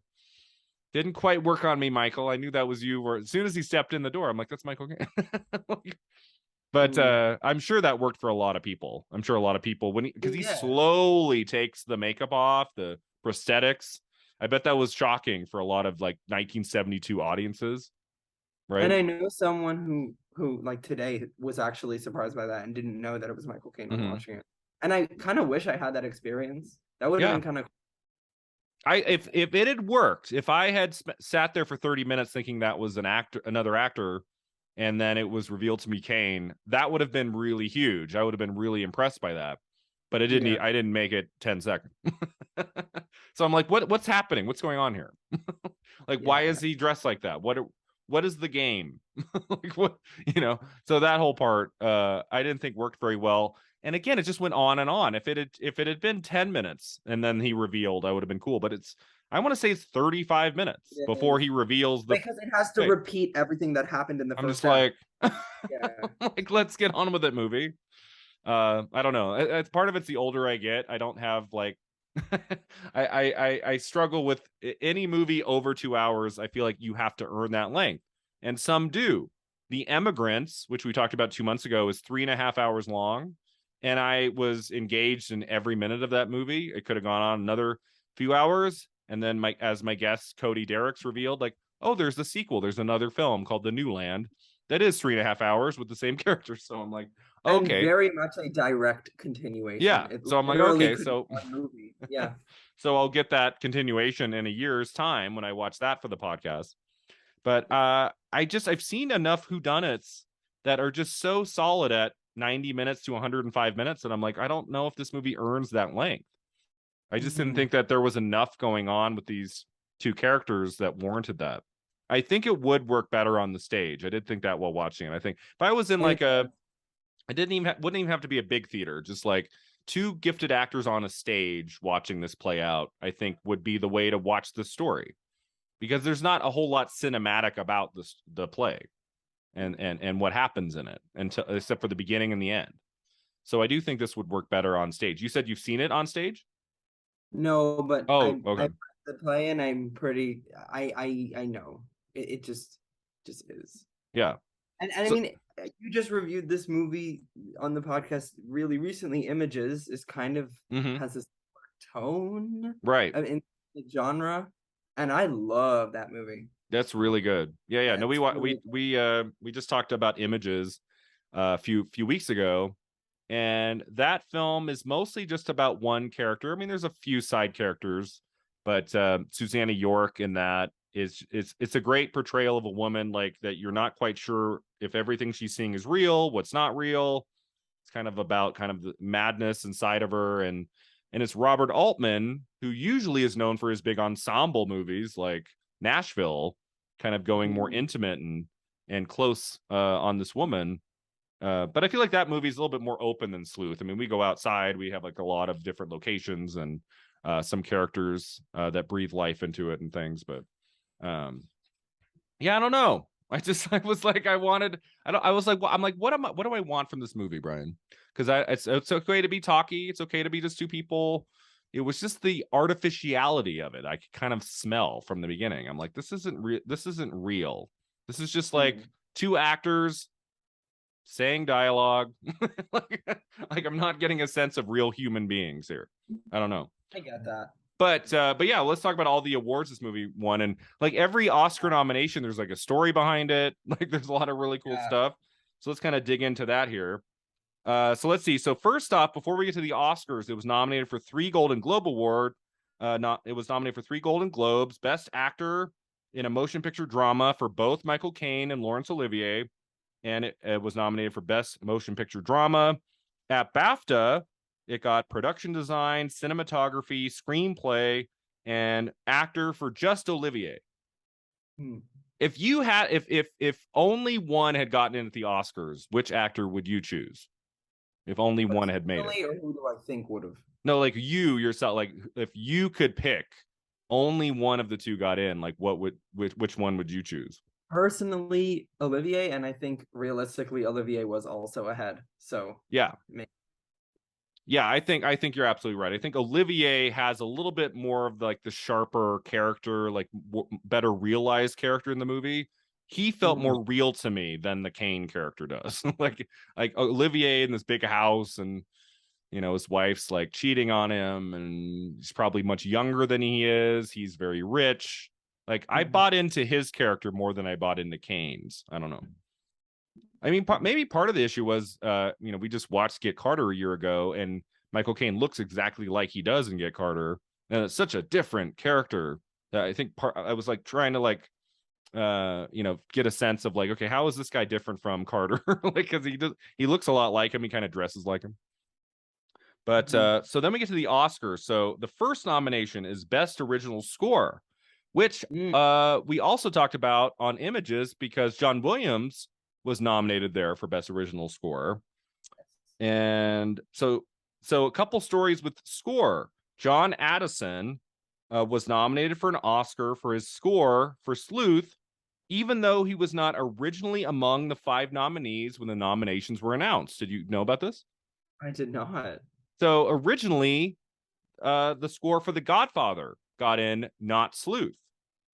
Didn't quite work on me, Michael. I knew that was you. Or as soon as he stepped in the door, I'm like, that's Michael Caine. But I'm sure that worked for a lot of people. I'm sure a lot of people because he slowly takes the makeup off, the prosthetics. I bet that was shocking for a lot of like 1972 audiences, right? And I know someone who like today was actually surprised by that and didn't know that it was Michael Caine when watching it. And I kind of wish I had that experience. That would have been kind of. If it had worked, if I had sat there for 30 minutes thinking that was another actor, and then it was revealed to me Caine, that would have been really huge. I would have been really impressed by that. But it didn't. I didn't make it 10 seconds. So I'm like, what's happening? What's going on here? Like, why is he dressed like that? What is the game? Like, what, so that whole part I didn't think worked very well. And again, it just went on and on. If it had been 10 minutes and then he revealed, I would have been cool. But I want to say it's 35 minutes before he reveals because it has to repeat everything that happened in the first. I'm just like, like, let's get on with it, movie. I don't know. It's part of it's the older I get. I don't have like I struggle with any movie over 2 hours. I feel like you have to earn that length, and some do. The Emigrants, which we talked about 2 months ago, is 3.5 hours long, and I was engaged in every minute of that movie. It could have gone on another few hours, and then as my guest Cody Derricks revealed, like, oh, there's the sequel. There's another film called The New Land that is 3.5 hours with the same characters. So I'm like, okay, and very much a direct continuation. Yeah. So I'm like, okay, so one movie. Yeah. So I'll get that continuation in a year's time when I watch that for the podcast. But I've seen enough whodunits that are just so solid at 90 minutes to 105 minutes, and I'm like, I don't know if this movie earns that length. I just didn't think that there was enough going on with these two characters that warranted that. I think it would work better on the stage. I did think that while watching it. I think if I was in like wouldn't even have to be a big theater, just like two gifted actors on a stage watching this play out, I think would be the way to watch the story, because there's not a whole lot cinematic about the play and what happens in it except for the beginning and the end. So I do think this would work better on stage. You said you've seen it on stage? No, but okay. I read the play and I'm pretty. I know it just is. Yeah. And I mean, you just reviewed this movie on the podcast really recently. Images is kind of has this tone, right, in the genre, and I love that movie. That's really good. Yeah. No, we just talked about Images a few weeks ago, and that film is mostly just about one character. I mean, there's a few side characters, but Susanna York in that it's a great portrayal of a woman like that. You're not quite sure if everything she's seeing is real, what's not real. It's kind of about kind of the madness inside of her, and it's Robert Altman, who usually is known for his big ensemble movies like Nashville, kind of going more intimate and close on this woman. But I feel like that movie is a little bit more open than Sleuth. I mean, we go outside, we have like a lot of different locations and some characters that breathe life into it and things. But yeah, I don't know. I was like, what do I want from this movie, Brian? Because it's okay to be talky. It's okay to be just two people. It was just the artificiality of it. I could kind of smell from the beginning. I'm like, this isn't real. This isn't real. This is just like two actors saying dialogue. like I'm not getting a sense of real human beings here. I don't know. I get that. But yeah, let's talk about all the awards this movie won. And like every Oscar nomination, there's like a story behind it. Like there's a lot of really cool stuff. So let's kind of dig into that here. So let's see. So first off, before we get to the Oscars, it was nominated for 3 Golden Globe Award. It was nominated for 3 Golden Globes, Best Actor in a Motion Picture Drama for both Michael Caine and Laurence Olivier. And it was nominated for Best Motion Picture Drama. At BAFTA, it got Production Design, Cinematography, Screenplay, and Actor for just Olivier. If you had, if only one had gotten in at the Oscars, which actor would you choose? If only one had made it. Or who do I think would have? No, like you yourself. Like if you could pick, only one of the two got in. Like which one would you choose? Personally, Olivier, and I think realistically, Olivier was also ahead. So yeah. Yeah, I think you're absolutely right. I think Olivier has a little bit more of like the sharper character, like better realized character in the movie. he felt more real to me than the Caine character does. like Olivier in this big house, and his wife's like cheating on him, and he's probably much younger than he is. He's very rich. Like I bought into his character more than I bought into Caine's. I don't know. I mean, maybe part of the issue was, we just watched Get Carter a year ago, and Michael Caine looks exactly like he does in Get Carter, and it's such a different character that I think I was like trying to like, get a sense of like, okay, how is this guy different from Carter? Like, because he looks a lot like him, he kind of dresses like him. But so then we get to the Oscars. So the first nomination is Best Original Score, which we also talked about on Images because John Williams was nominated there for Best Original Score. And so a couple stories with score. John Addison was nominated for an Oscar for his score for Sleuth, even though he was not originally among the 5 nominees when the nominations were announced. Did you know about this? I did not. So originally, the score for The Godfather got in, not Sleuth.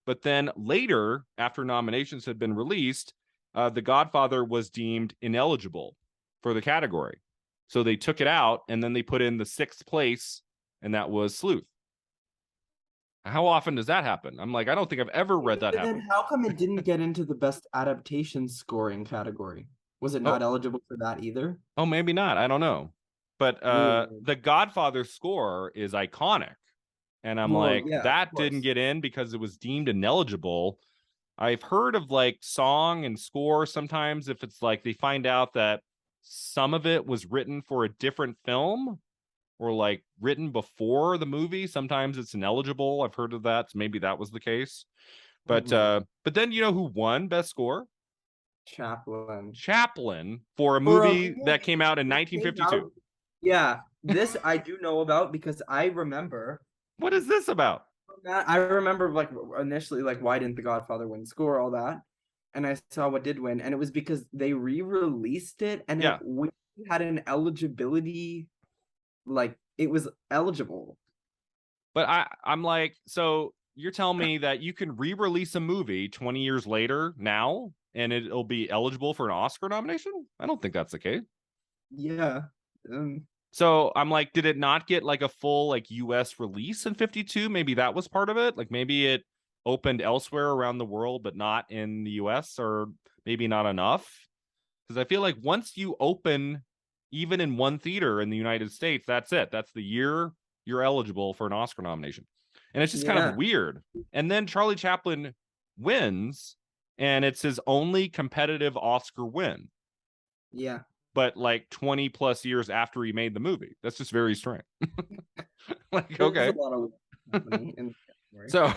But then later, after nominations had been released, The Godfather was deemed ineligible for the category. So they took it out, and then they put in the 6th place, and that was Sleuth. How often does that happen? I'm like, I don't think I've ever read that happen. Then how come it didn't get into the Best Adaptation Scoring category? Was it not eligible for that either? Oh, maybe not. I don't know. But The Godfather score is iconic. And I'm that didn't get in because it was deemed ineligible. I've heard of like song and score sometimes if it's like they find out that some of it was written for a different film or like written before the movie. Sometimes it's ineligible. I've heard of that. So maybe that was the case. But then who won Best Score? Chaplin for a movie that came out in 1952. Yeah, this I do know about because I remember. What is this about? I remember like initially like why didn't The Godfather win score, all that, and I saw what did win, and it was because they re-released it and it had an eligibility, like it was eligible. But I'm like, so you're telling me that you can re-release a movie 20 years later now and it'll be eligible for an Oscar nomination? I don't think that's the case. Yeah. So I'm like, did it not get like a full like US release in 52? Maybe that was part of it. Like maybe it opened elsewhere around the world, but not in the US, or maybe not enough. Because I feel like once you open even in one theater in the United States, that's it. That's the year you're eligible for an Oscar nomination. And it's just kind of weird. And then Charlie Chaplin wins, and it's his only competitive Oscar win. Yeah. But like 20 plus years after he made the movie. That's just very strange. Like, okay. So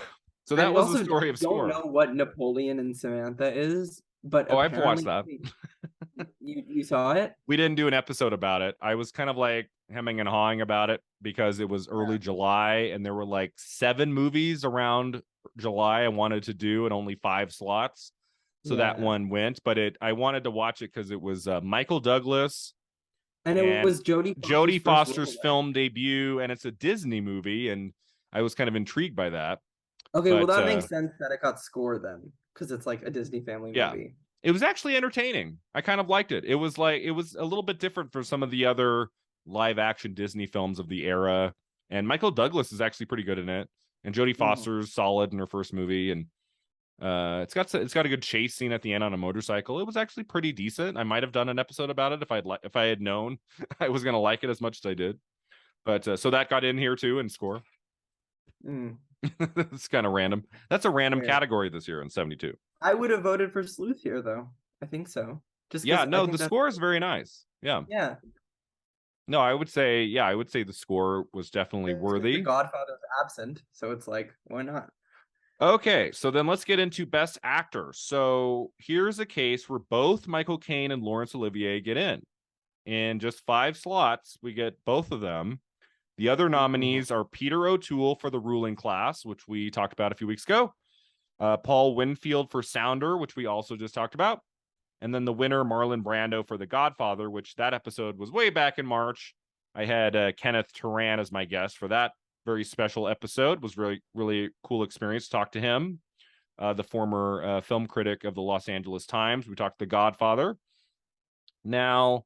that was the story of Score. I don't know what Napoleon and Samantha is, but I've watched that. You saw it? We didn't do an episode about it. I was kind of like hemming and hawing about it because it was early July and there were like 7 movies around July I wanted to do and only 5 slots. So that one went, but I wanted to watch it because it was Michael Douglas. And it was Jodie Foster's film debut, and it's a Disney movie, and I was kind of intrigued by that. Okay, well that makes sense that it got Score then, because it's like a Disney family movie. It was actually entertaining. I kind of liked it. It was a little bit different from some of the other live action Disney films of the era. And Michael Douglas is actually pretty good in it. And Jodie Foster's solid in her first movie. And it's got a good chase scene at the end on a motorcycle. It was actually pretty decent. I might have done an episode about it if I had known I was going to like it as much as I did. But so that got in here too in Score. It's kind of random. That's a random category this year in 72. I would have voted for Sleuth here though. I think so. The score is very nice. Yeah. No, I would say the score was definitely worthy. The Godfather's absent, so it's like, why not? Okay, so then let's get into Best Actor. So here's a case where both Michael Caine and Laurence Olivier get in. In just 5 slots, we get both of them. The other nominees are Peter O'Toole for The Ruling Class, which we talked about a few weeks ago. Paul Winfield for Sounder, which we also just talked about. And then the winner, Marlon Brando for The Godfather, which that episode was way back in March. I had Kenneth Turan as my guest for that very special episode. It was really, really cool experience to talk to him. the former film critic of the Los Angeles Times. We talked The Godfather. Now,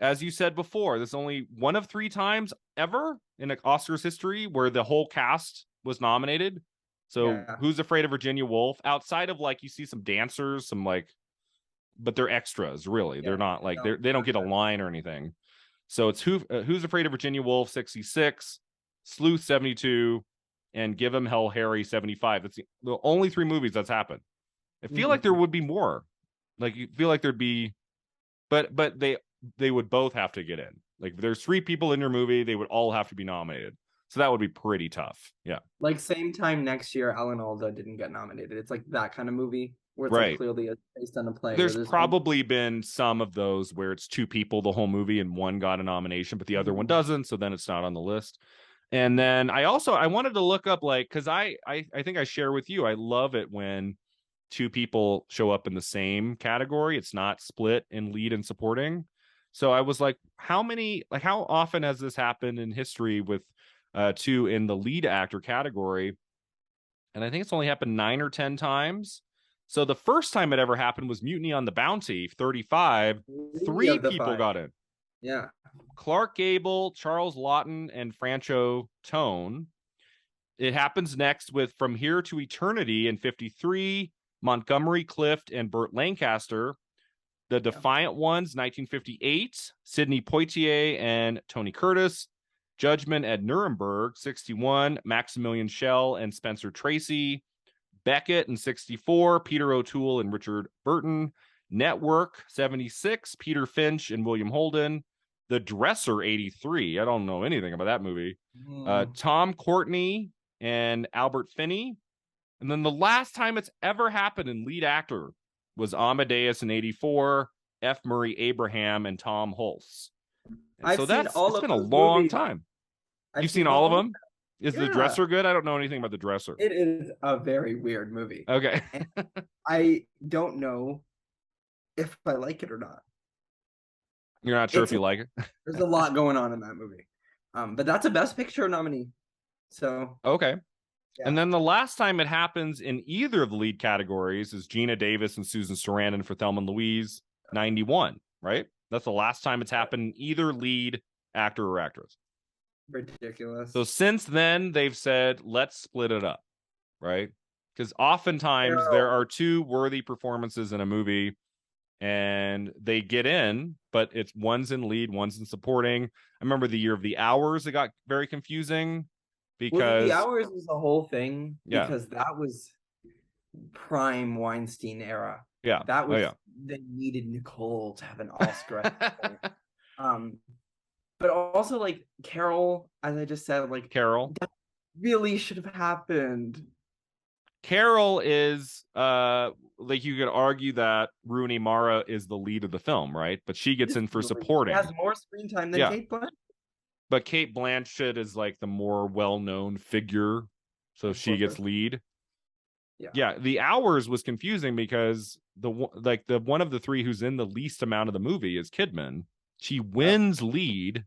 as you said before, this is only one of 3 times ever in Oscars history where the whole cast was nominated. So Who's Afraid of Virginia Woolf, outside of like you see some dancers, some like, but they're extras, really. They're not like they don't get a line or anything. So it's Who's Afraid of Virginia Woolf 66, Sleuth 72, and Give 'Em Hell Harry 75. That's the only 3 movies that's happened. I feel like there would be more. Like you feel like there'd be, but they would both have to get in. Like if there's 3 people in your movie, they would all have to be nominated. So that would be pretty tough. Yeah. Like same time next year, Alan Alda didn't get nominated. It's like that kind of movie where it's right. like clearly based on a play. There's probably been some of those where it's 2 people the whole movie and one got a nomination, but the other one doesn't. So then it's not on the list. And then I wanted to look up like, because I think I share with you, I love it when 2 people show up in the same category. It's not split in lead and supporting. So I was like, how often has this happened in history with 2 in the lead actor category? And I think it's only happened 9 or 10 times. So the first time it ever happened was Mutiny on the Bounty, 35. 3 people got in. Yeah. Clark Gable, Charles Laughton, and Francho Tone. It happens next with From Here to Eternity in 53, Montgomery Clift and Burt Lancaster. The Defiant Ones, 1958, Sidney Poitier and Tony Curtis. Judgment at Nuremberg, 61, Maximilian Schell and Spencer Tracy. Beckett in 64, Peter O'Toole and Richard Burton. Network, 76, Peter Finch and William Holden. The Dresser, 83. I don't know anything about that movie. Tom Courtney and Albert Finney. And then the last time it's ever happened in lead actor was Amadeus in 84, F. Murray Abraham, and Tom Hulse. And so it's been a long time. You've seen all of them? Is The Dresser good? I don't know anything about The Dresser. It is a very weird movie. Okay. I don't know if I like it or not. You're not sure if you like it? There's a lot going on in that movie. But that's a Best Picture nominee. So okay. Yeah. And then the last time it happens in either of the lead categories is Gina Davis and Susan Sarandon for Thelma and Louise, 91, right? That's the last time it's happened in either lead actor or actress. Ridiculous. So since then, they've said, let's split it up, right? Because oftentimes there are 2 worthy performances in a movie and they get in, but it's one's in lead, one's in supporting. I remember the year of The Hours, it got very confusing because The Hours was the whole thing because that was prime Weinstein era. Yeah. That was they needed Nicole to have an Oscar. But also like Carol, as I just said, like Carol, that really should have happened. Carol is like you could argue that Rooney Mara is the lead of the film, right? But she gets in for supporting. She has more screen time than Cate Blanchett. But Cate Blanchett is like the more well-known figure, so she gets lead. Yeah. The Hours was confusing because the one of the 3 who's in the least amount of the movie is Kidman. She wins lead,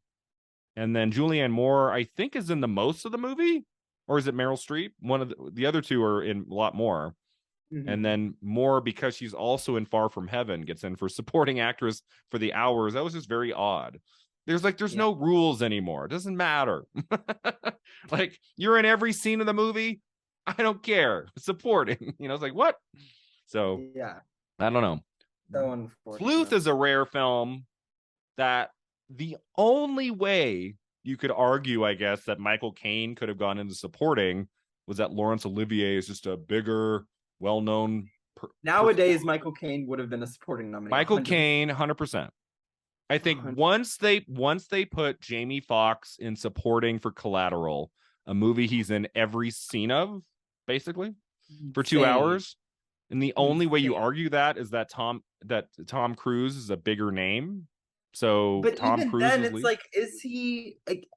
and then Julianne Moore, I think, is in the most of the movie, or is it Meryl Streep? One of the other 2 are in a lot more, and then Moore, because she's also in Far From Heaven, gets in for supporting actress for The Hours. That was just very odd. There's no rules anymore. It doesn't matter. Like you're in every scene of the movie. I don't care. Supporting, it's like what? So I don't know. So Sleuth is a rare film that the only way you could argue, I guess, that Michael Caine could have gone into supporting was that Laurence Olivier is just a bigger, well-known. Nowadays, Michael Caine would have been a supporting nominee. Michael Caine, 100%. I think 100%. once they put Jamie Foxx in supporting for Collateral, a movie he's in every scene of, basically, for 2 hours, and the only way you argue that is that Tom Cruise is a bigger name. So but Tom even Cruise then, it's like, is he like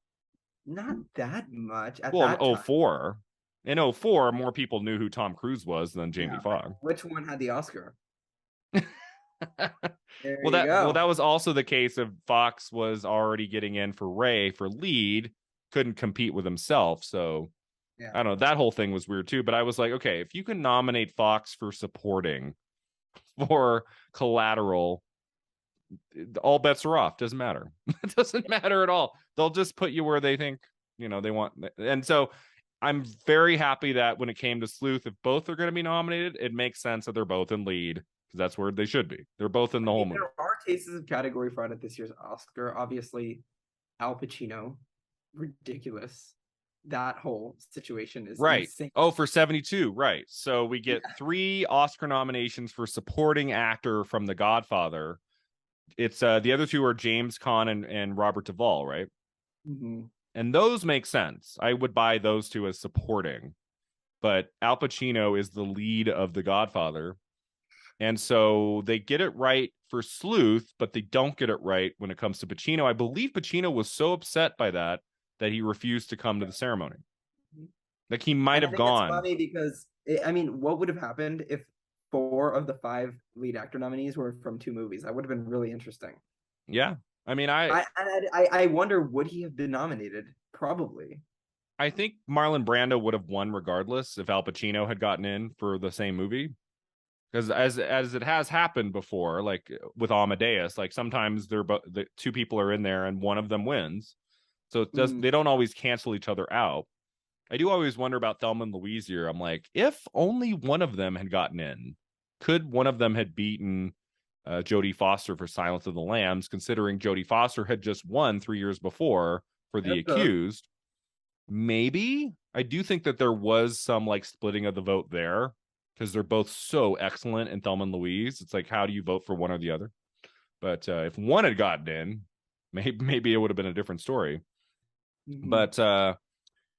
not that much at that time? In 04. In 04, more people knew who Tom Cruise was than Jamie Foxx. Which one had the Oscar? That was also the case of Fox was already getting in for Ray for lead, couldn't compete with himself. So Yeah. I don't know. That whole thing was weird too. But I was like, okay, if you can nominate Fox for supporting, for Collateral, all bets are off. Doesn't matter. It doesn't matter at all. They'll just put you where they think, they want. And so I'm very happy that when it came to Sleuth, if both are going to be nominated, it makes sense that they're both in lead, because that's where they should be. They're both in the whole movie. There are cases of category fraud at this year's Oscar. Obviously, Al Pacino, ridiculous. That whole situation is Right. insane. Oh, for 72. Right. So we get 3 Oscar nominations for supporting actor from The Godfather. It's the other 2 are James Caan and Robert Duvall, right? Mm-hmm. And those make sense. I would buy those 2 as supporting. But Al Pacino is the lead of The Godfather. And so they get it right for Sleuth, but they don't get it right when it comes to Pacino. I believe Pacino was so upset by that he refused to come to the ceremony. Like, he might have gone. It's funny because what would have happened if 4 of the 5 lead actor nominees were from 2 movies? That would have been really interesting. Yeah. I mean, I wonder, would he have been nominated? Probably. I think Marlon Brando would have won regardless if Al Pacino had gotten in for the same movie. Because as it has happened before, like with Amadeus, like sometimes the 2 people are in there and one of them wins. So they don't always cancel each other out. I do always wonder about Thelma and Louise here. I'm like, if only one of them had gotten in, could one of them had beaten Jodie Foster for Silence of the Lambs, considering Jodie Foster had just won 3 years before for The Accused? Maybe. I do think that there was some like splitting of the vote there, because they're both so excellent in Thelma and Louise. It's like, how do you vote for one or the other? But if one had gotten in, maybe it would have been a different story. Mm-hmm. But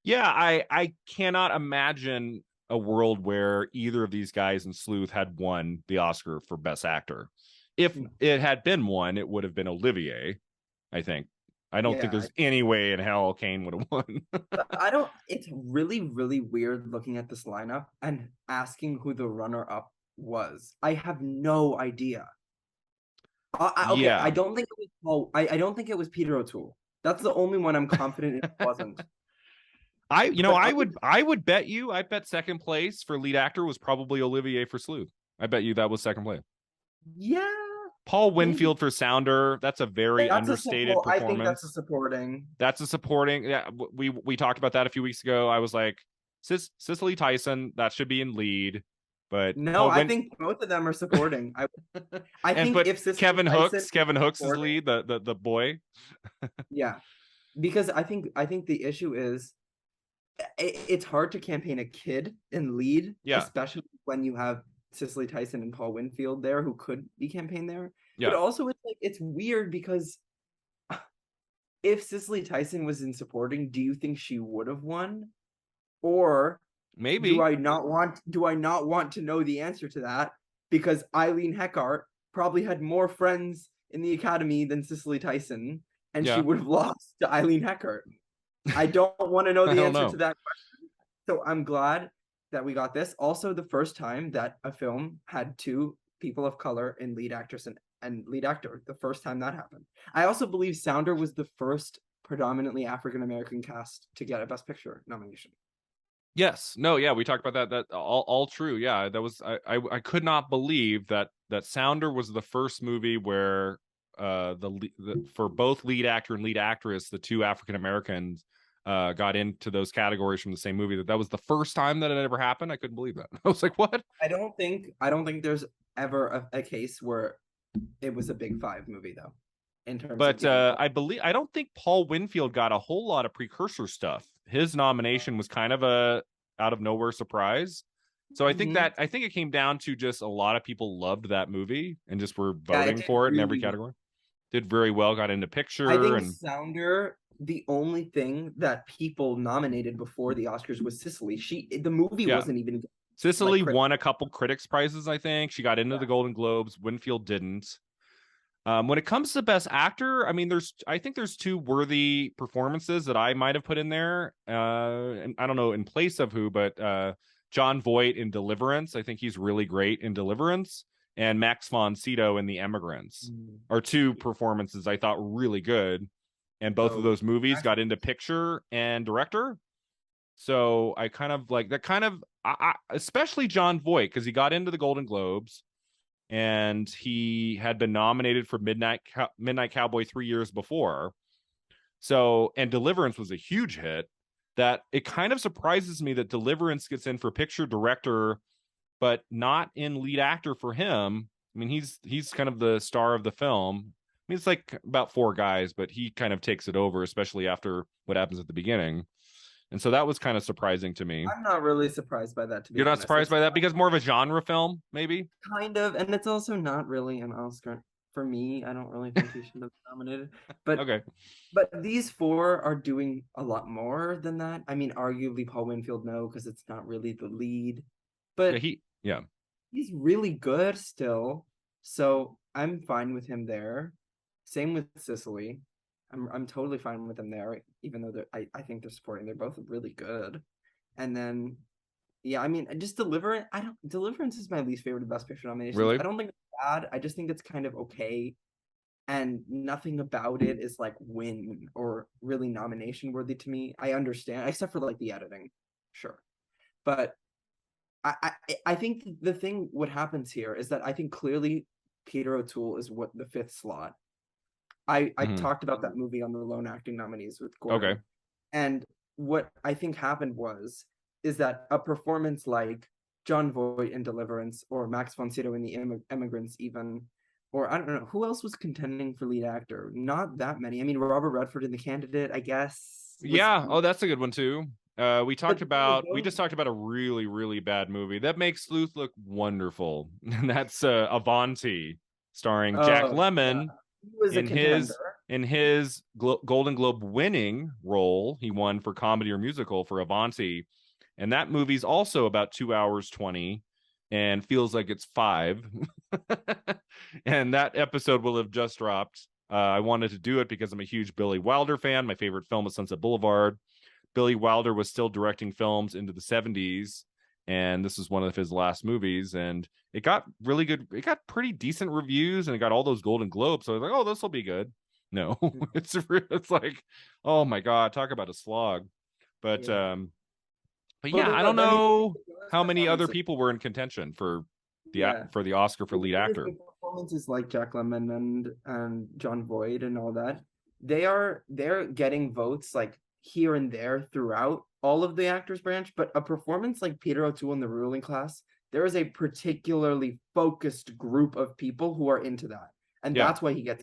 yeah, I cannot imagine a world where either of these guys in Sleuth had won the Oscar for Best Actor. If it had been one, it would have been Olivier, I think. I don't think there's any way in hell Caine would have won. It's really, really weird looking at this lineup and asking who the runner-up was. I have no idea. Okay, I don't think it was I don't think it was Peter O'Toole. That's the only one I'm confident it wasn't. I would bet you, I bet second place for lead actor was probably Olivier for Sleuth. I bet you that was second place. Yeah. Paul Winfield for Sounder. That's a very understated performance. I think that's a supporting. That's a supporting. Yeah, we talked about that a few weeks ago. I was like, Cicely Tyson, that should be in lead. But no, I think both of them are supporting. I think if Cicely Kevin Hooks is lead, the boy. Yeah, because I think the issue is it's hard to campaign a kid in lead, especially when you have Cicely Tyson and Paul Winfield there who could be campaigned there. But also it's weird because if Cicely Tyson was in supporting, do you think she would have won? Or maybe do I not want to know the answer to that? Because Eileen Heckart probably had more friends in the Academy than Cicely Tyson, and she would have lost to Eileen Heckart. I don't want to know the answer to that question. So I'm glad that we got this. Also, the first time that a film had 2 people of color in lead actress and lead actor. The first time that happened. I also believe Sounder was the first predominantly African-American cast to get a Best Picture nomination. Yes. No, yeah, we talked about that. All true. Yeah, that was I could not believe that Sounder was the first movie where for both lead actor and lead actress, the 2 African Americans got into those categories from the same movie. That was the first time that it ever happened. I couldn't believe that. I was like, what? I don't think there's ever a case where it was a Big 5 movie though. In terms of I don't think Paul Winfield got a whole lot of precursor stuff. His nomination was kind of a out of nowhere surprise. So I think it came down to just a lot of people loved that movie and just were voting for it in every category. Did very well, got into picture. I think Sounder, the only thing that people nominated before the Oscars was Cicely. The movie wasn't even. Cicely won a couple critics prizes, I think. She got into the Golden Globes. Winfield didn't. When it comes to Best Actor, I mean, I think there's 2 worthy performances that I might have put in there. And I don't know in place of who, but Jon Voight in Deliverance. I think he's really great in Deliverance. And Max von Sydow in The Emigrants are 2 performances I thought were really good. And both of those movies got into picture and director. So I kind of like that kind of especially John Voight, because he got into the Golden Globes and he had been nominated for Midnight Cowboy 3 years before. So, and Deliverance was a huge hit. That it kind of surprises me that Deliverance gets in for picture director, but not in lead actor for him. I mean, he's kind of the star of the film. I mean, it's like about four guys, but he kind of takes it over, especially after what happens at the beginning. And so that was kind of surprising to me. I'm not really surprised by that, to be You're not honest. surprised It's by that because more of a genre film, maybe? kind of, and it's also not really an Oscar for me. I don't really think he should have been nominated. But Okay. but these four are doing a lot more than that. I mean, arguably Paul Winfield, no, because it's not really the lead. But Yeah. he's really good still. So I'm fine with him there. Same with Sicily. I'm totally fine with them there, even though I think they're supporting. They're both really good. And then yeah, I mean, just Deliverance is my least favorite of Best Picture nominations. Really? I don't think it's bad. I just think it's kind of okay. And nothing about it is like win or really nomination worthy to me. I understand, except for like the editing. Sure. But I think the thing what happens here is that I think clearly Peter O'Toole is what the fifth slot. I talked about that movie on the lone acting nominees with Gordon. Okay. And what I think happened is that a performance like John Voight in Deliverance or Max von Sydow in The Immigrants even, or I don't know, who else was contending for lead actor? Not that many. I mean, Robert Redford in The Candidate, I guess. Yeah. Oh, that's a good one too. We just talked about a really, really bad movie that makes Sleuth look wonderful. And that's Avanti, starring Jack Lemmon. Yeah. He was a contender. In his Golden Globe winning role. He won for comedy or musical for Avanti. And that movie's also about 2 hours 20 and feels like it's 5. And that episode will have just dropped. I wanted to do it because I'm a huge Billy Wilder fan. My favorite film is Sunset Boulevard. Billy Wilder was still directing films into the 70s, and this is one of his last movies, and it got really good. It got pretty decent reviews, and it got all those Golden Globes. So I was like, oh, this will be good. No, it's like, oh my God, talk about a slog. But yeah. I don't know how many other people were in contention for the Oscar for lead actor. Performances like Jack Lemmon and John Voight and all that, they're getting votes like here and there throughout all of the actors branch, but a performance like Peter O'Toole in The Ruling Class, there is a particularly focused group of people who are into that, and that's why he gets.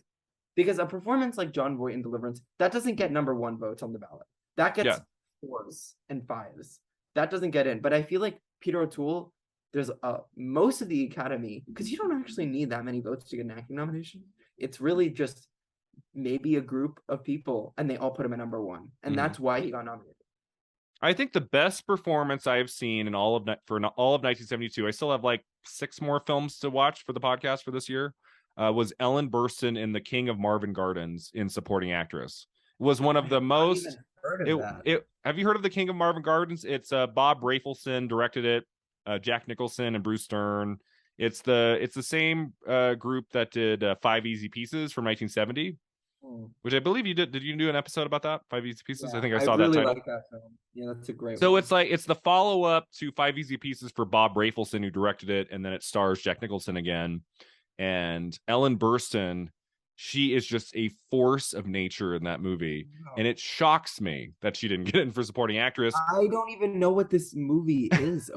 Because a performance like John Voight in Deliverance, that doesn't get number 1 votes on the ballot. That gets 4s and 5s. That doesn't get in. But I feel like Peter O'Toole, there's most of the Academy, because you don't actually need that many votes to get an acting nomination. It's really just maybe a group of people, and they all put him at number 1, and that's why he got nominated. I think the best performance I've seen in all of 1972. I still have like 6 more films to watch for the podcast for this year. Was Ellen Burstyn in The King of Marvin Gardens in supporting actress. It was one of the most. Have you heard of The King of Marvin Gardens? It's Bob Rafelson directed it. Jack Nicholson and Bruce Dern. It's the same group that did 5 Easy Pieces from 1970, which I believe you did. Did you do an episode about that? 5 Easy Pieces. Yeah, I think I saw that title. Like that film. Yeah, that's a great. So it's the follow up to 5 Easy Pieces for Bob Rafelson, who directed it, and then it stars Jack Nicholson again. And Ellen Burstyn, she is just a force of nature in that movie. And it shocks me that she didn't get in for supporting actress. I don't even know what this movie is.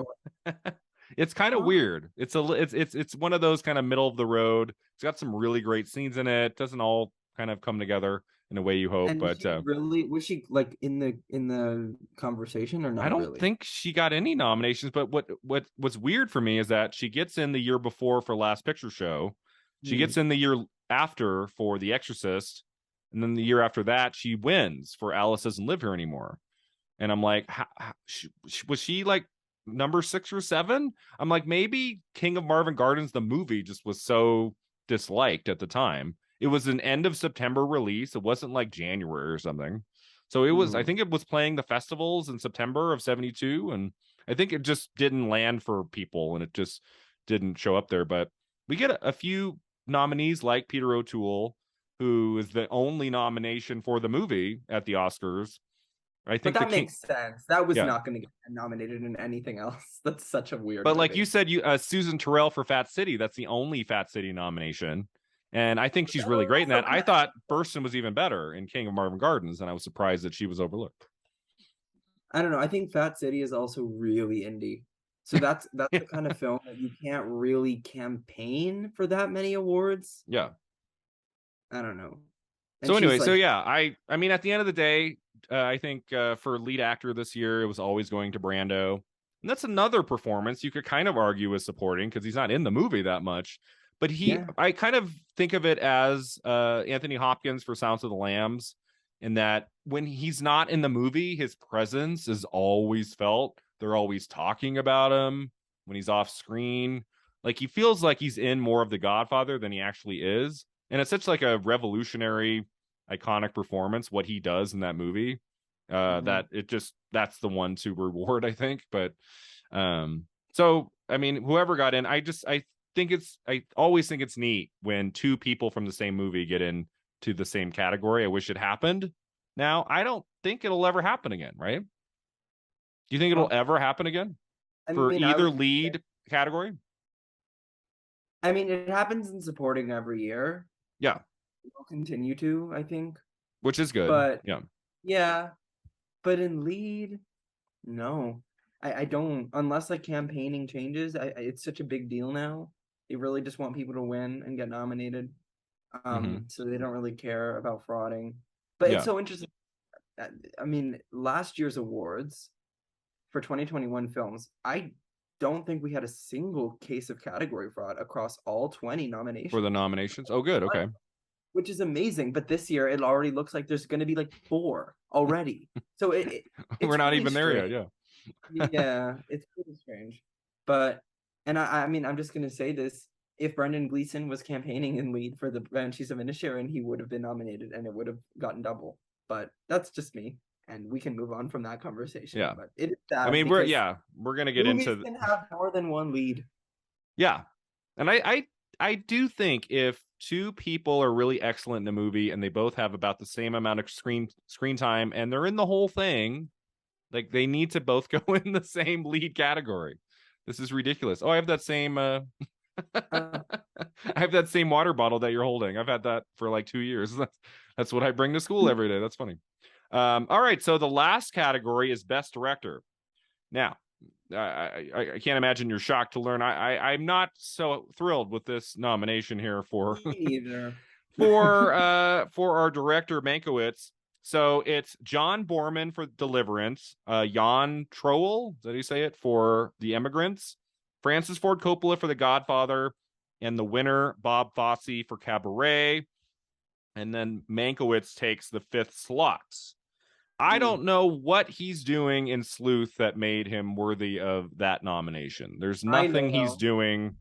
It's kind of weird. It's one of those kind of middle of the road. It's got some really great scenes in it. Doesn't all kind of come together in a way you hope. And but really, was she like in the conversation or not? I don't think she got any nominations. But what's weird for me is that she gets in the year before for Last Picture Show. She gets in the year after for The Exorcist, and then the year after that she wins for Alice Doesn't Live Here Anymore. And I'm like, was she like number 6 or 7? I'm like, maybe King of Marvin Gardens the movie just was so disliked at the time. It was an end of September release. It wasn't like January or something. So it was, I think it was playing the festivals in September of 72. And I think it just didn't land for people and it just didn't show up there. But we get a few nominees like Peter O'Toole, who is the only nomination for the movie at the Oscars. I But think the that King. makes sense. That was Yeah, not going to get nominated in anything else. That's such a weird but like movie. you said, Susan Terrell for Fat City. That's the only Fat City nomination, and I think she's That really great in also that. I kinda- thought Burstyn was even better in King of Marvin Gardens, and I was surprised that she was overlooked. I don't know. I think Fat City is also really indie. So that's Yeah, the kind of film that you can't really campaign for that many awards. yeah. I don't know. And So anyway, she's so like, yeah, I mean, at the end of the day, I think for lead actor this year, it was always going to Brando, and that's another performance you could kind of argue is supporting because he's not in the movie that much. But yeah. I kind of think of it as Anthony Hopkins for Silence of the Lambs, in that when he's not in the movie, his presence is always felt. They're always talking about him when he's off screen. Like he feels like he's in more of The Godfather than he actually is, and it's such like a revolutionary, iconic performance what he does in that movie, Mhm. that that's the one to reward, I think. But so I mean, whoever got in, I always think it's neat when two people from the same movie get in to the same category. I wish it happened. Now I don't think it'll ever happen again, right? Do you think it'll Well, ever happen again I for mean, I either would. lead category? I mean, it happens in supporting every year. Yeah, It'll continue to, I think. which is good. But Yeah. yeah, but in lead, no. I don't, unless like campaigning changes. It's such a big deal now. They really just want people to win and get nominated. Mm-hmm. So they don't really care about frauding. But it's Yeah. so interesting. I mean, last year's awards for 2021 films, I don't think we had a single case of category fraud across all 20 For the nominations, nominations. Oh, good. Okay. which is amazing. But this year, it already looks like there's going to be like 4 already. So We're it's not really even there yet. strange. Yeah. Yeah, it's pretty strange. But and I mean, I'm just gonna say this: if Brendan Gleeson was campaigning in lead for the Banshees of Inisherin, he would have been nominated and it would have gotten double. But that's just me, and we can move on from that conversation. Yeah. But it is I sad mean, because we're gonna get movies into can have more than one lead. yeah. And I do think if two people are really excellent in a movie and they both have about the same amount of screen time and they're in the whole thing, like they need to both go in the same lead category. This is ridiculous. Oh, I have that same Uh, I have that same water bottle that you're holding. I've had that for like 2 years. That's what I bring to school every day. That's funny. All right, so the last category is best director. Now, I can't imagine you're shocked to learn I'm not so thrilled with this nomination here for me neither. for our director Mankiewicz. So it's John Borman for Deliverance, Jan Troell, is that how you say it, for The Emigrants, Francis Ford Coppola for The Godfather, and the winner Bob Fosse for Cabaret. And then Mankiewicz takes the fifth slot. I Mm. don't know what he's doing in Sleuth that made him worthy of that nomination. There's I nothing he's know. doing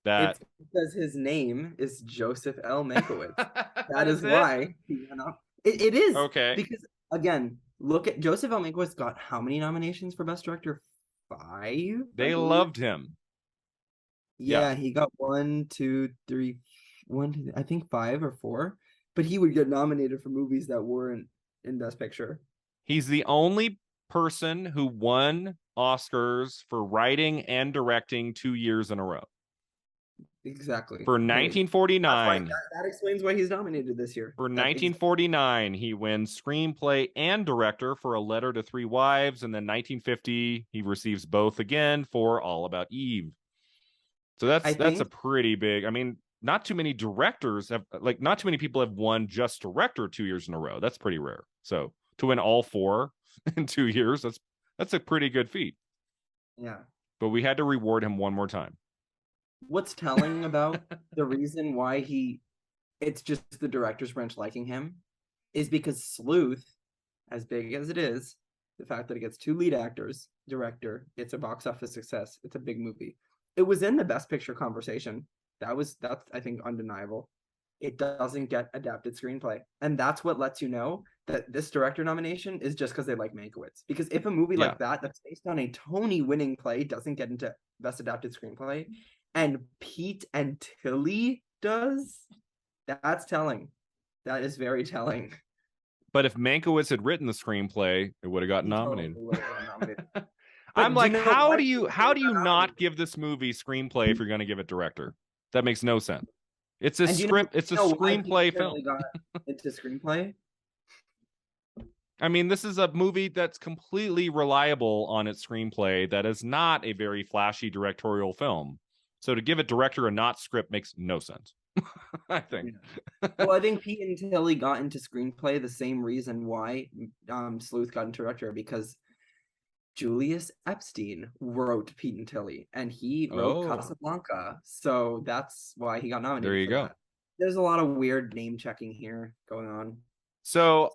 that. It's because his name is Joseph L. Mankiewicz. That That is is it. why he went up. It is Okay. because again, look at Joseph L. Mankiewicz got how many nominations for Best Director? 5, I They believe. loved him. Yeah. Yeah, he got one, two, three, one, two, I think 5 or 4. But he would get nominated for movies that weren't in Best Picture. He's the only person who won Oscars for writing and directing 2 years in a row. Exactly. For That's why 1949, that explains why he's nominated this year. For That 1949, he wins screenplay and director for A Letter to Three Wives, and then 1950 he receives both again for All About Eve. So I that's a think pretty big. I mean, not too many directors have not too many people have won just director 2 years in a row. That's pretty rare. So to win all four in 2 years, that's a pretty good feat. yeah. But we had to reward him one more time. What's telling about the reason why it's just the director's branch liking him is because Sleuth, as big as it is, the fact that it gets 2 lead actors, director, it's a box office success. It's a big movie. It was in the Best Picture conversation. That's I think undeniable. It doesn't get adapted screenplay, and that's what lets you know that this director nomination is just because they like Mankiewicz. Because if a movie Yeah. like that's based on a Tony-winning play doesn't get into Best Adapted Screenplay, and Pete and Tilly does, that's telling. That is very telling. But if Mankiewicz had written the screenplay, it would have gotten He totally nominated. would have gotten nominated. I'm But do you like, know how why do he you got not nominated? give this movie screenplay if you're going to give it director? That makes no sense. It's a And do script. It's a you know why Pete screenplay film. Kelly got into screenplay? I mean, this is a movie that's completely reliable on its screenplay. That is not a very flashy directorial film. So to give it director and not script makes no sense. I think. Yeah. Well, I think Pete and Tilly got into screenplay the same reason why Sleuth got into director, because Julius Epstein wrote Pete and Tilly, and he wrote Oh, Casablanca, so that's why he got there nominated you for go. that. There's a lot of weird name checking here going on. So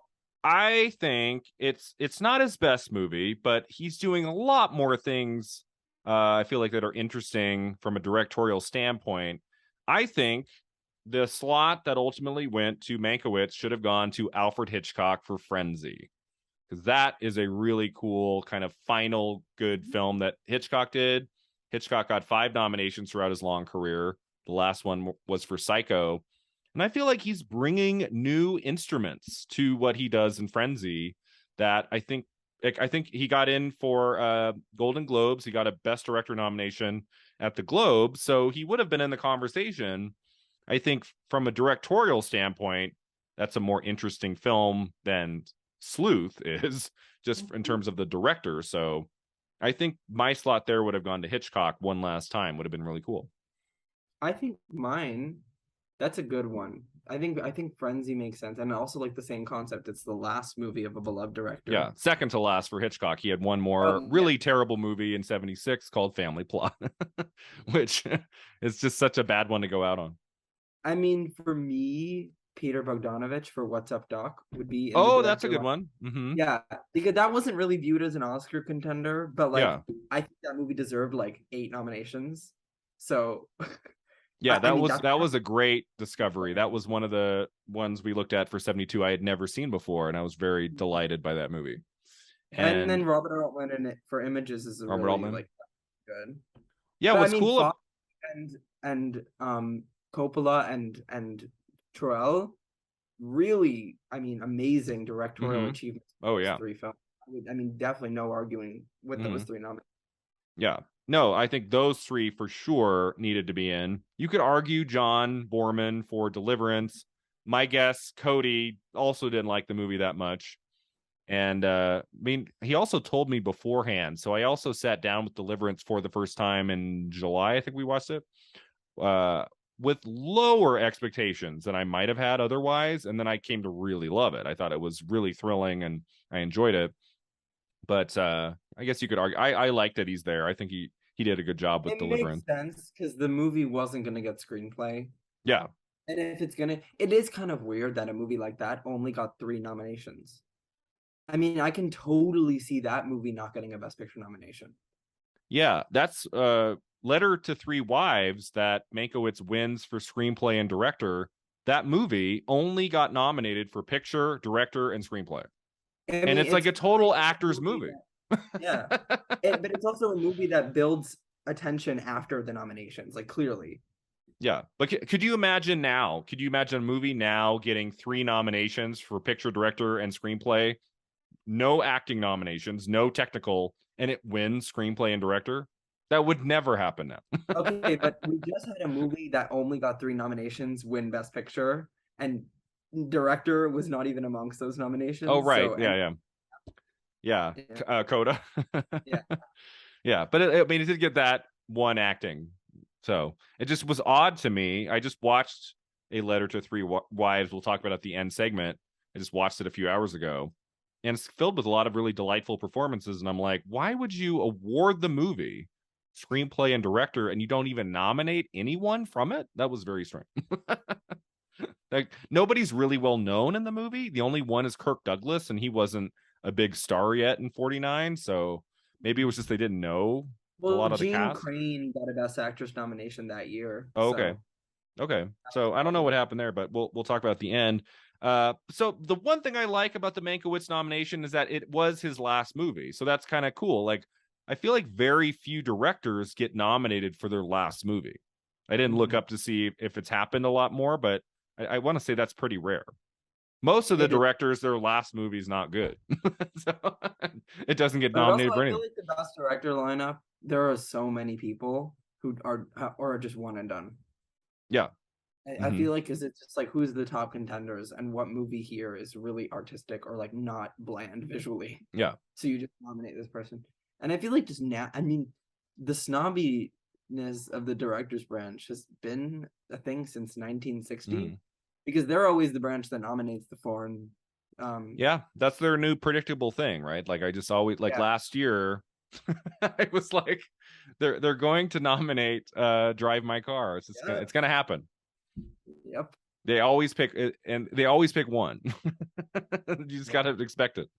I think it's not his best movie, but he's doing a lot more things. I feel like that are interesting from a directorial standpoint. I think the slot that ultimately went to Mankiewicz should have gone to Alfred Hitchcock for Frenzy, because that is a really cool kind of final good film that Hitchcock did. Hitchcock got 5 nominations throughout his long career. The last one was for Psycho. And I feel like he's bringing new instruments to what he does in Frenzy that I think he got in for Golden Globes. He got a Best Director nomination at the Globe, so he would have been in the conversation. I think from a directorial standpoint, that's a more interesting film than Sleuth is, just in terms of the director. So I think my slot there would have gone to Hitchcock one last time. Would have been really cool. I think mine, that's a good one. I think Frenzy makes sense, and also like the same concept. It's the last movie of a beloved director. Yeah, second to last for Hitchcock. He had one more really terrible movie in '76 called Family Plot, which is just such a bad one to go out on. I mean, for me, Peter Bogdanovich for What's Up Doc would be in the Oh, that's a director good line. one. Mm-hmm. Yeah, because that wasn't really viewed as an Oscar contender, but like Yeah. I think that movie deserved like 8 nominations. So Yeah, I mean that was a great discovery. That was one of the ones we looked at for 72 I had never seen before, and I was very delighted by that movie. and then Robert Altman in it for Images is Robert really Altman. like good. Yeah, But what's I mean, cool Fox and Coppola and Terrell, really, I mean, amazing directorial achievements. Oh yeah. 3 films. I mean, definitely no arguing with those 3 nominations. Yeah. No, I think those 3 for sure needed to be in. You could argue John Borman for Deliverance. My guess, Cody also didn't like the movie that much. And I mean, he also told me beforehand. So I also sat down with Deliverance for the first time in July. I think we watched it with lower expectations than I might have had otherwise. And then I came to really love it. I thought it was really thrilling and I enjoyed it. But I guess you could argue. I like that he's there. I think he did a good job with Deliverance. It makes sense because the movie wasn't going to get screenplay. Yeah. And if it's gonna, it is kind of weird that a movie like that only got 3 nominations. I mean, I can totally see that movie not getting a Best Picture nomination. Yeah, that's Letter to Three Wives that Mankiewicz wins for screenplay and director. That movie only got nominated for picture, director, and screenplay. I mean, it's like a total actor's movie. Yeah. But it's also a movie that builds attention after the nominations, like clearly. Yeah, but could you imagine now? Could you imagine a movie now getting 3 nominations for picture, director, and screenplay? No acting nominations, no technical, and it wins screenplay and director? That would never happen now. Okay, but we just had a movie that only got 3 nominations win Best Picture, and director was not even amongst those nominations. Oh, right. So, yeah. Coda. Yeah. Yeah, but I mean, it did get that one acting. So it just was odd to me. I just watched A Letter to Three Wives. We'll talk about at the end segment. I just watched it a few hours ago. And it's filled with a lot of really delightful performances. And I'm like, why would you award the movie screenplay and director and you don't even nominate anyone from it? That was very strange. Like, nobody's really well known in the movie. The only one is Kirk Douglas, and he wasn't a big star yet in 49. So maybe it was just they didn't know a lot of the cast. Caine got a Best Actress nomination that year. Oh, okay. Okay. So I don't know what happened there, but we'll talk about it at the end. So the one thing I like about the Mankiewicz nomination is that it was his last movie. So that's kind of cool. Like, I feel like very few directors get nominated for their last movie. I didn't look up to see if it's happened a lot more, but I want to say that's pretty rare. Most of the It is. directors, their last movie's not good. So it doesn't get But also, nominated for I feel anything. like the best director lineup, there are so many people who are or just one and done. Yeah. I Hmm. feel like because it's just like who's the top contenders and what movie here is really artistic or like not bland visually. Yeah. So you just nominate this person. And I feel like just now, I mean, the snobbiness of the director's branch has been a thing since 1960 Hmm. because they're always the branch that nominates the foreign. Yeah, that's their new predictable thing, right? Like I just always like Yeah. last year, I was like, they're going to nominate Drive My Car. Yeah. It's gonna happen. Yep. They always pick it, and they always pick one. You just Yeah. gotta expect it.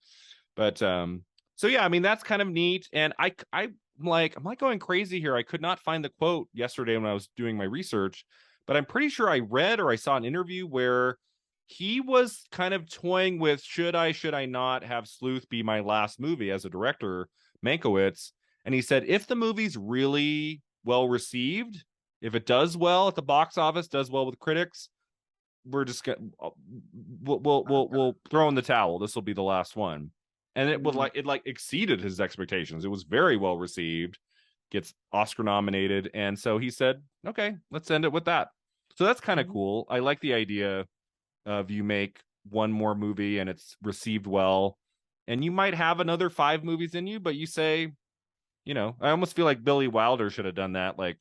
But so yeah, I mean that's kind of neat. And I'm like going crazy here. I could not find the quote yesterday when I was doing my research, but I'm pretty sure I read or I saw an interview where he was kind of toying with should I not have Sleuth be my last movie as a director, Mankiewicz, and he said if the movie's really well received, if it does well at the box office, does well with critics, we're just gonna we'll throw in the towel. This will be the last one, and it would Mm. like exceeded his expectations. It was very well received, gets Oscar nominated, and so he said, "Okay, let's end it with that." So that's kind of Mhm. cool. I like the idea of you make one more movie and it's received well, and you might have another 5 movies in you, but you say, I almost feel like Billy Wilder should have done that, like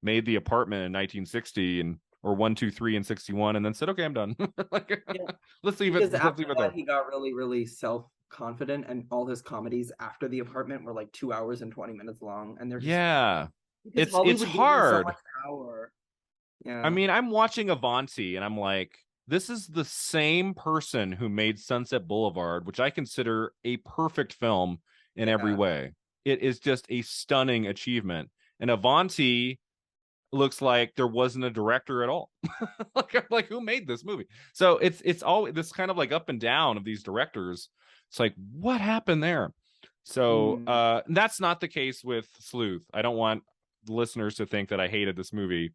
made The Apartment in 1960 and or 1, 2, 3 and 61, and then said, "Okay, I'm done." Like, Yeah. let's leave it. Because Let's after leave it that, there. he got really, really self-confident, and all his comedies after The Apartment were like 2 hours and 20 minutes long, and they're just Yeah, because it's Hollywood gave him so hard. much power. I Yeah, mean, I'm watching Avanti, and I'm like, this is the same person who made Sunset Boulevard, which I consider a perfect film in every yeah, way. It is just a stunning achievement, and Avanti looks like there wasn't a director at all. Like who made this movie? So it's all this kind of like up and down of these directors. It's like what happened there? So mm, that's not the case with Sleuth. I don't want listeners to think that I hated this movie.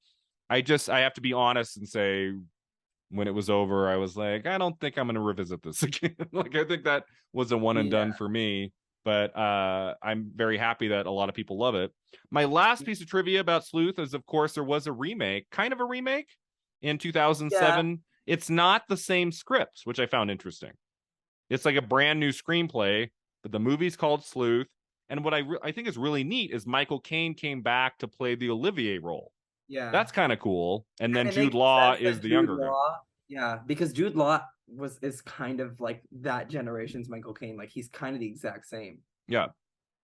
I have to be honest and say when it was over, I was like, I don't think I'm going to revisit this again. Like, I think that was a one and yeah, done for me. But I'm very happy that a lot of people love it. My last piece of trivia about Sleuth is, of course, there was a remake, kind of a remake in yeah, 2007. It's not the same script, which I found interesting. It's like a brand new screenplay, but the movie's called Sleuth. And what I think is really neat is Michael Caine came back to play the Olivier role. yeah. That's kind of cool. And And then it Jude makes Law sense is that the Jude younger guy. Law, yeah, because Jude Law is kind of like that generation's Michael Caine. Like he's kind of the exact same. Yeah.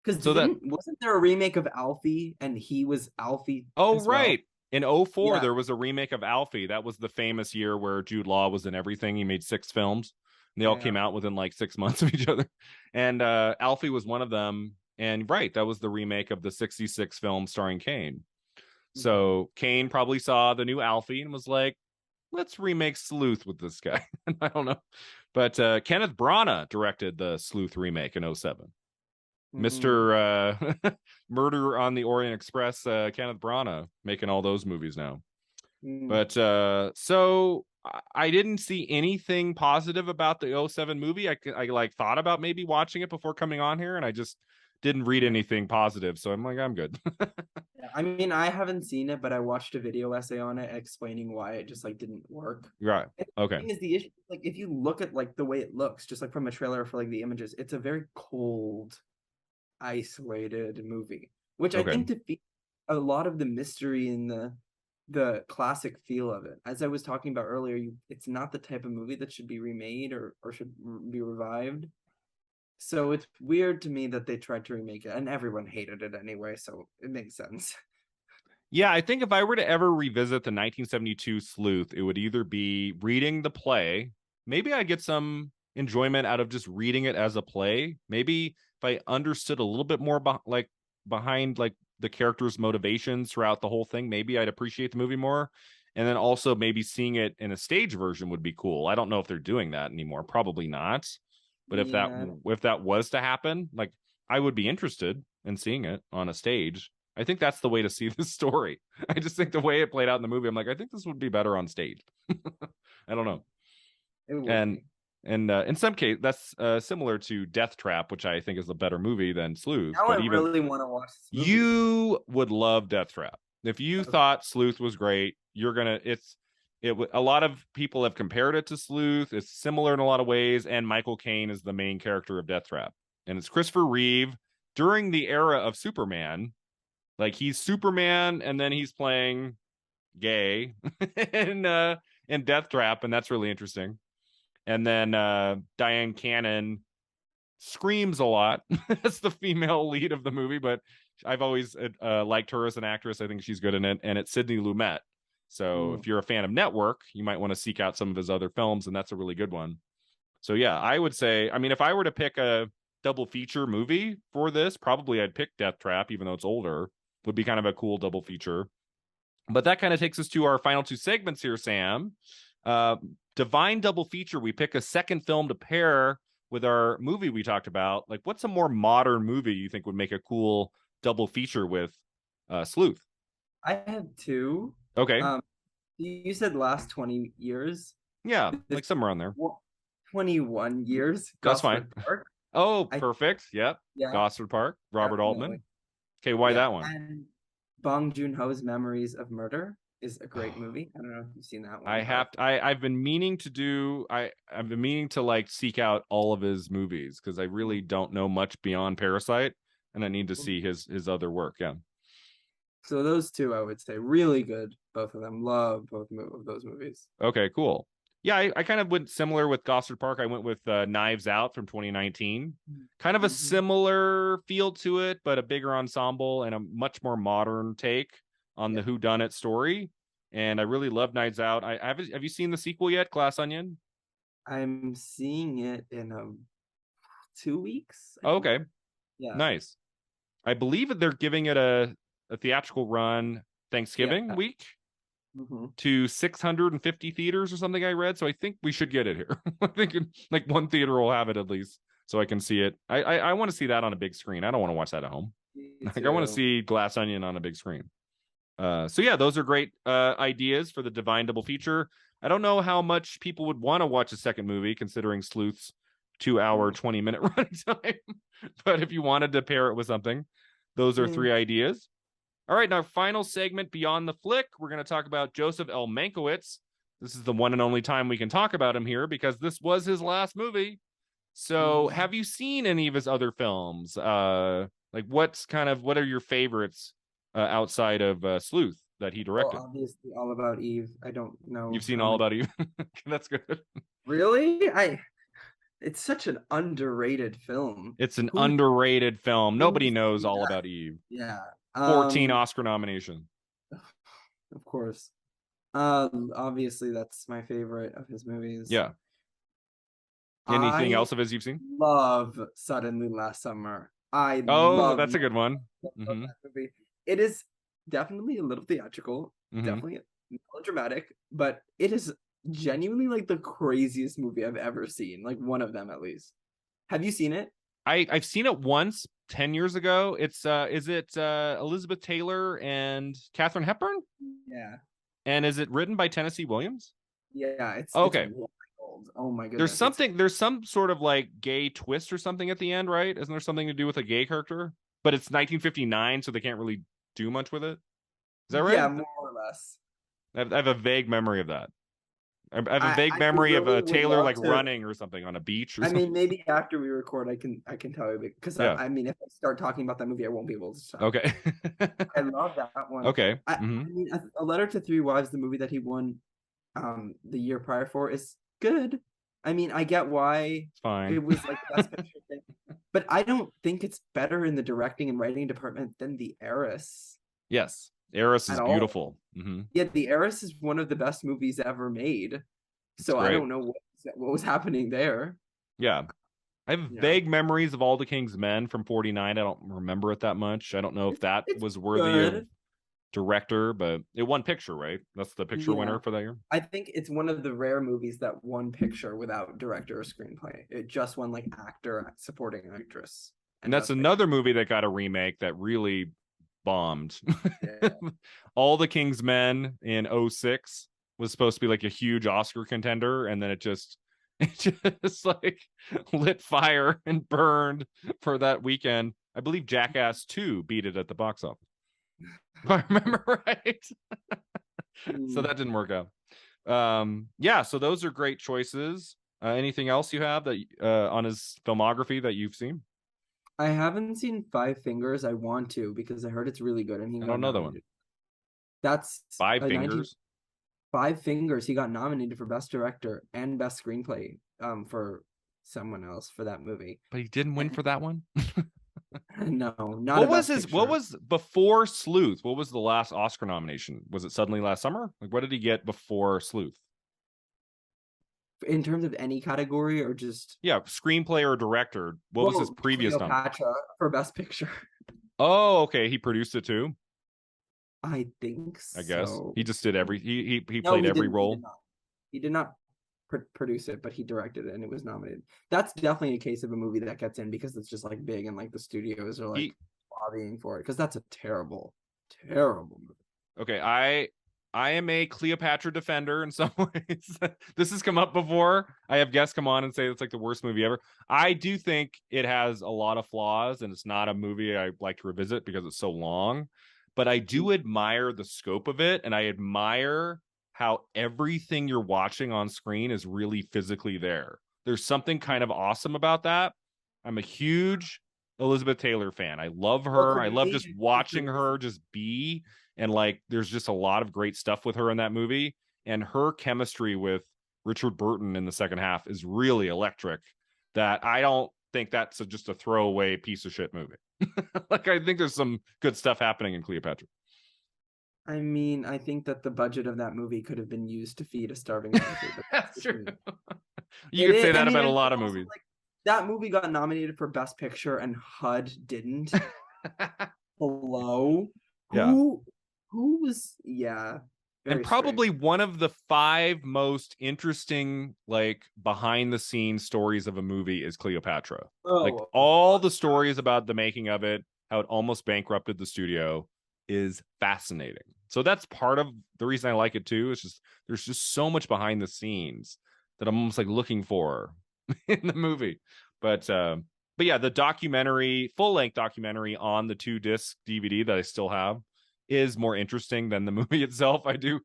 Because So that wasn't there a remake of Alfie and he was Alfie Oh, as well? right. In '04, Yeah, there was a remake of Alfie. That was the famous year where Jude Law was in everything. He made 6 films. And they all yeah. came out within like 6 months of each other. And Alfie was one of them. And right, that was the remake of the 66 film starring Caine. Mhm. So Caine probably saw the new Alfie and was like, let's remake Sleuth with this guy. I don't know. But Kenneth Branagh directed the Sleuth remake in '07. Mm, Mr. Murder on the Orient Express, Kenneth Branagh making all those movies now. mm. But so I didn't see anything positive about the '07 movie. I like thought about maybe watching it before coming on here, and I just didn't read Yeah. anything positive. So I'm like, I'm good. Yeah, I mean, I haven't seen it, but I watched a video essay on it explaining why it just like didn't work. Right. And the Okay. thing is, the issue, like, if you look at like the way it looks, just like from a trailer for like the images, it's a very cold, isolated movie, which I Okay. think defeats a lot of the mystery and the classic feel of it. As I was talking about earlier, it's not the type of movie that should be remade or should be revived. So it's weird to me that they tried to remake it, and everyone hated it anyway, so it makes sense. Yeah, I think if I were to ever revisit the 1972 Sleuth, it would either be reading the play. Maybe I get some enjoyment out of just reading it as a play. Maybe if I understood a little bit more behind like the characters' motivations throughout the whole thing, maybe I'd appreciate the movie more. And then also maybe seeing it in a stage version would be cool. I don't know if they're doing that anymore. Probably not. But Yeah, if that was to happen, like I would be interested in seeing it on a stage. I think that's the way to see this story. I just think the way it played out in the movie, I'm like, I think this would be better on stage. I don't know. it would And be. And in some case, that's similar to Death Trap, which I think is a better movie than Sleuth. Now I But even really want to watch this movie. you would love Death Trap. If you Okay. thought Sleuth was great, you're gonna. A lot of people have compared it to Sleuth. It's similar in a lot of ways, and Michael Caine is the main character of Death Trap, and it's Christopher Reeve during the era of Superman. Like he's Superman, and then he's playing gay in Death Trap, and that's really interesting. And then Diane Cannon screams a lot as the female lead of the movie, but I've always liked her as an actress. I think she's good in it, and it's Sidney Lumet. So if you're a fan of Network, you might want to seek out some of his other films, and that's a really good one. So yeah, I would say, I mean, if I were to pick a double feature movie for this, probably I'd pick Death Trap, even though it's older. Would be kind of a cool double feature. But that kind of takes us to our final two segments here, Sam. Divine double feature. We pick a second film to pair with our movie we talked about. Like, what's a more modern movie you think would make a cool double feature with Sleuth? I have two. Okay. You said last 20 years. Yeah, like somewhere on there. 21 years. That's fine. Park. Oh, perfect. Yep. Yeah. Gosford Park. Robert Definitely. Altman. Okay, why that one? And Bong Joon-ho's Memories of Murder is a great movie. I don't know if you've seen that one. I've been meaning to do. I've been meaning to like seek out all of his movies because I really don't know much beyond Parasite, and I need to see his other work. Yeah. So those two, I would say, really good. Both of them. Love both of those movies. Okay, cool. Yeah, I kind of went similar with Gosford Park. I went with Knives Out from 2019. Kind of a similar feel to it, but a bigger ensemble and a much more modern take on the whodunit story. And I really love Knives Out. Have you seen the sequel yet, Glass Onion? I'm seeing it in 2 weeks. Oh, okay. Yeah. Nice. I believe that they're giving it a theatrical run Thanksgiving week. To 650 theaters or something I read, so I think we should get it here. I think like one theater will have it at least, so I can see it. I want to see that on a big screen. I don't want to watch that at home. Like I want to see Glass Onion on a big screen. So yeah, those are great ideas for the Divine double feature. I don't know how much people would want to watch a second movie, considering Sleuth's 2-hour 20-minute running time. But if you wanted to pair it with something, those are three ideas. All right, now final segment beyond the flick, we're going to talk about Joseph L. Mankiewicz. This is the one and only time we can talk about him here because this was his last movie. So, have you seen any of his other films? Like, what are your favorites outside of Sleuth that he directed? Well, obviously, All About Eve. I don't know. You've seen All About Eve? That's good. Really? It's such an underrated film. It's an underrated film. Nobody knows All About Eve. Yeah. 14 Oscar nomination. Of course. Obviously that's my favorite of his movies. Yeah. Anything else of his you've seen? Love Suddenly Last Summer. That's a good one. That movie. It is definitely a little theatrical, definitely melodramatic, but it is genuinely like the craziest movie I've ever seen. Like one of them at least. Have you seen it? I've seen it once 10 years ago. It's is it Elizabeth Taylor and Katharine Hepburn? Yeah. And is it written by Tennessee Williams? Yeah, it's okay. It's oh my goodness. There's some sort of like gay twist or something at the end, right? Isn't there something to do with a gay character? But it's 1959, so they can't really do much with it. Is that right? Yeah, more or less. I have a vague memory of that. I have a vague memory of a Taylor like running or something on a beach or something. I mean, maybe after we record, I can tell you because I mean, if I start talking about that movie, I won't be able to stop. Okay. I love that one. Okay. I mean, A Letter to Three Wives, the movie that he won the year prior for, is good. I mean, I get why it's fine. It was like the best picture thing, but I don't think it's better in the directing and writing department than The Heiress. Yes. Heiress is beautiful. Yeah, The Heiress is one of the best movies ever made. So I don't know what was happening there. Yeah. I have vague memories of All the King's Men from 49. I don't remember it that much. I don't know if that was worthy of director, but it won picture, right? That's the picture winner for that year. I think it's one of the rare movies that won picture without director or screenplay. It just won like actor, supporting actress. And that's another movie that got a remake that really bombed. All the King's Men in 2006 was supposed to be like a huge Oscar contender, and then it just It just like lit fire and burned for that weekend. I believe Jackass 2 beat it at the box office, if I remember right. So that didn't work out. Yeah, so those are great choices. Anything else you have that on his filmography that you've seen? I haven't seen Five Fingers. I want to because I heard it's really good and he I got don't know that one. nominated. That's Five a 19 Fingers. Five Fingers. He got nominated for Best Director and Best Screenplay for someone else for that movie. But he didn't win for that one. No, not a What was Best his? Picture. What was before Sleuth? What was the last Oscar nomination? Was it Suddenly Last Summer? Like, what did he get before Sleuth? In terms of any category or just Yeah, screenplay or director. What was his previous nomination? Cleopatra for Best Picture. Oh, okay. He produced it too. I think I guess so. he just did every. He No, played he every didn't. role. He did not produce it, but he directed it and it was nominated. That's definitely a case of a movie that gets in because it's just like big and like the studios are like lobbying for it because that's a terrible, terrible movie. Okay, I am a Cleopatra defender in some ways. This has come up before. I have guests come on and say it's like the worst movie ever. I do think it has a lot of flaws, and it's not a movie I like to revisit because it's so long. But I do admire the scope of it, and I admire how everything you're watching on screen is really physically there. There's something kind of awesome about that. I'm a huge Elizabeth Taylor fan. I love her. I love just watching her just be, and like there's just a lot of great stuff with her in that movie, and her chemistry with Richard Burton in the second half is really electric. That I don't think that's just a throwaway piece of shit movie. Like I think there's some good stuff happening in Cleopatra. I mean, I think that the budget of that movie could have been used to feed a starving country. That's true. You could say that about a lot of movies. Like, that movie got nominated for Best Picture and HUD didn't. Hello? Yeah. Who was, yeah. And probably one of the 5 most interesting, like, behind the scenes stories of a movie is Cleopatra. Like, all the stories about the making of it, how it almost bankrupted the studio, is fascinating. So that's part of the reason I like it too. It's just there's just so much behind the scenes that I'm almost like looking for in the movie. But yeah, the documentary, full-length documentary on the 2-disc DVD that I still have is more interesting than the movie itself. I do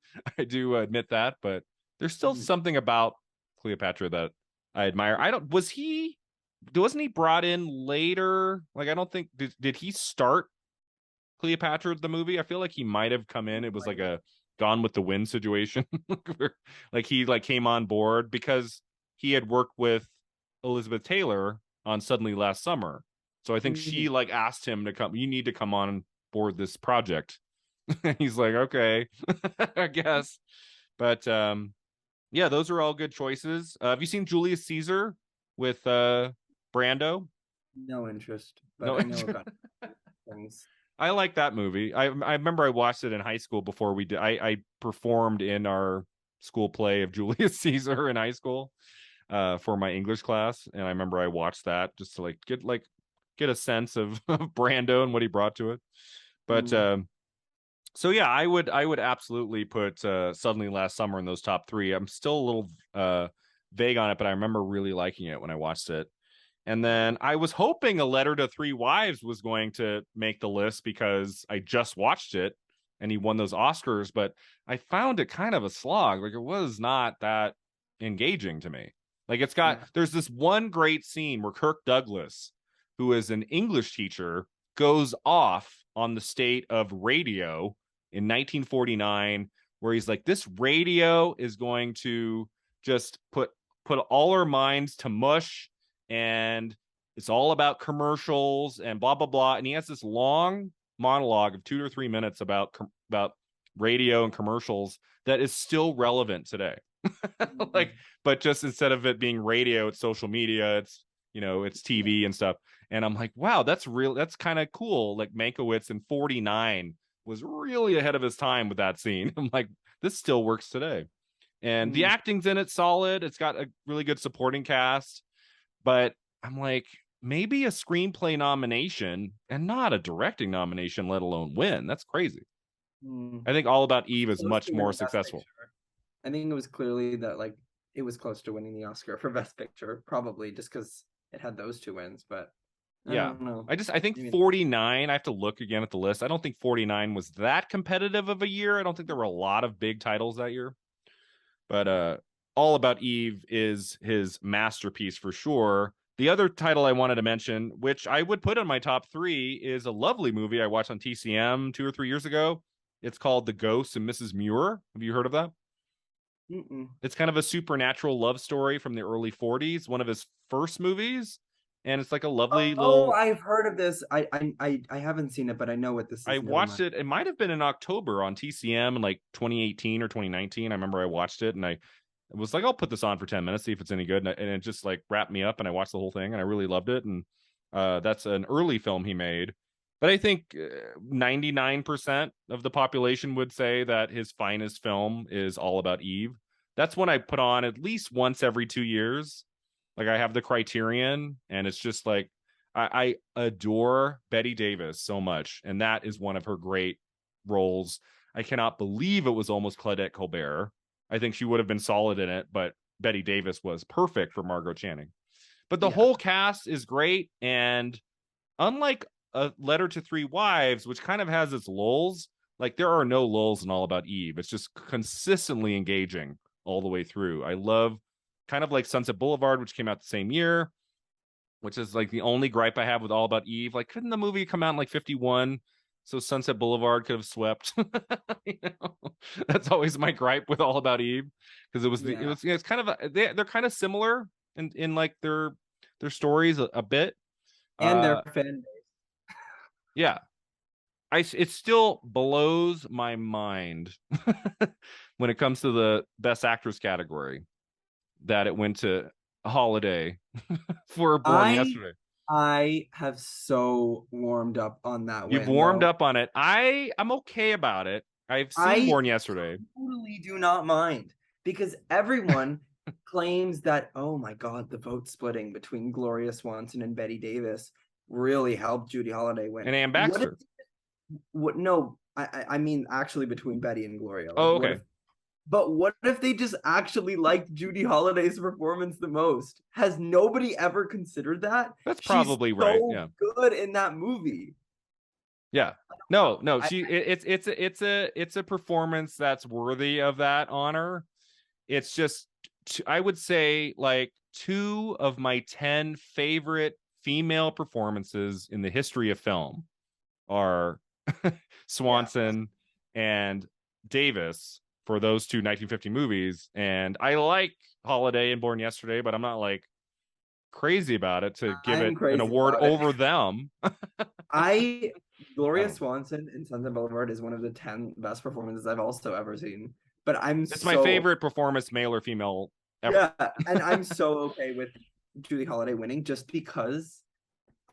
admit that, but there's still something about Cleopatra that I admire. Wasn't he brought in later? Like, I don't think did he start Cleopatra the movie? I feel like he might have come in. It was like a Gone with the Wind situation. Like he like came on board because he had worked with Elizabeth Taylor on Suddenly Last Summer. So I think she like asked him to come, you need to come on board this project. He's like, okay, I guess. But yeah, those are all good choices. Have you seen Julius Caesar with Brando? No interest, but No I know about things. I like that movie. I remember I watched it in high school before we did. I performed in our school play of Julius Caesar in high school for my English class, and I remember I watched that just to get a sense of Brando and what he brought to it. But so yeah, I would absolutely put Suddenly Last Summer in those top 3. I'm still a little vague on it, but I remember really liking it when I watched it. And then I was hoping A Letter to Three Wives was going to make the list because I just watched it and he won those Oscars, but I found it kind of a slog. Like, it was not that engaging to me. Like, there's this one great scene where Kirk Douglas, who is an English teacher, goes off on the state of radio in 1949, where he's like, this radio is going to just put all our minds to mush, and it's all about commercials and blah blah blah. And he has this long monologue of 2 or 3 minutes about radio and commercials that is still relevant today. Like, but just instead of it being radio, it's social media, it's it's TV and stuff. And I'm like, wow, that's kind of cool. Like, Mankiewicz in 49 was really ahead of his time with that scene. I'm like, this still works today. And the acting's in it solid. It's got a really good supporting cast. But I'm like, maybe a screenplay nomination and not a directing nomination, let alone win. That's crazy. I think All About Eve is much more successful. I think it was clearly that like it was close to winning the Oscar for Best Picture, probably just because it had those two wins. But I Yeah. don't know. I think 49, I have to look again at the list. I don't think 49 was that competitive of a year. I don't think there were a lot of big titles that year. But All About Eve is his masterpiece for sure. The other title I wanted to mention, which I would put in my top 3, is a lovely movie I watched on TCM 2 or 3 years ago. It's called The Ghost and Mrs. Muir. Have you heard of that? Mm-mm. It's kind of a supernatural love story from the early 40s, one of his first movies, and it's like a lovely Oh, little. I've heard of this. I haven't seen it, but I know what this I is. Never watched mind. it. It might have been in October on TCM in like 2018 or 2019. I remember I watched it and I was like, I'll put this on for 10 minutes, see if it's any good. And it just like wrapped me up and I watched the whole thing and I really loved it. And that's an early film he made. But I think 99% of the population would say that his finest film is All About Eve. That's one I put on at least once every 2 years. Like I have the Criterion and it's just like, I adore Betty Davis so much, and that is one of her great roles. I cannot believe it was almost Claudette Colbert. I think she would have been solid in it, but Betty Davis was perfect for Margot Channing. But the whole cast is great, and unlike A Letter to Three Wives, which kind of has its lulls, like there are no lulls in All About Eve. It's just consistently engaging all the way through. I love kind of like Sunset Boulevard, which came out the same year, which is like the only gripe I have with All About Eve. Like, couldn't the movie come out in like 51? So Sunset Boulevard could have swept. You know? That's always my gripe with All About Eve, because it's kind of they're kind of similar in like their stories a bit. And their fan base. Yeah. It still blows my mind when it comes to the best actress category that it went to Holiday for Born Yesterday. I have so warmed up on that You've win, warmed though. up on it. I'm okay about it. I've seen I Born Yesterday. totally do not mind because everyone claims that, oh my God, the vote splitting between Gloria Swanson and Betty Davis really helped Judy Holliday win. And Anne Baxter. No, I mean actually between Betty and Gloria. Like, Oh, okay. But what if they just actually liked Judy Holliday's performance the most? Has nobody ever considered that? That's probably right. Yeah. Good in that movie. Yeah. No. It's a performance that's worthy of that honor. It's just, I would say like 2 of my 10 favorite female performances in the history of film are Swanson and Davis for those 2 1950 movies. And I like Holiday and Born Yesterday, but I'm not like crazy about it to give it an award over them. Gloria Swanson in Sunset Boulevard is one of the 10 best performances I've also ever seen. But it's my favorite performance, male or female, ever. Yeah, and I'm so okay with Julie Holliday winning just because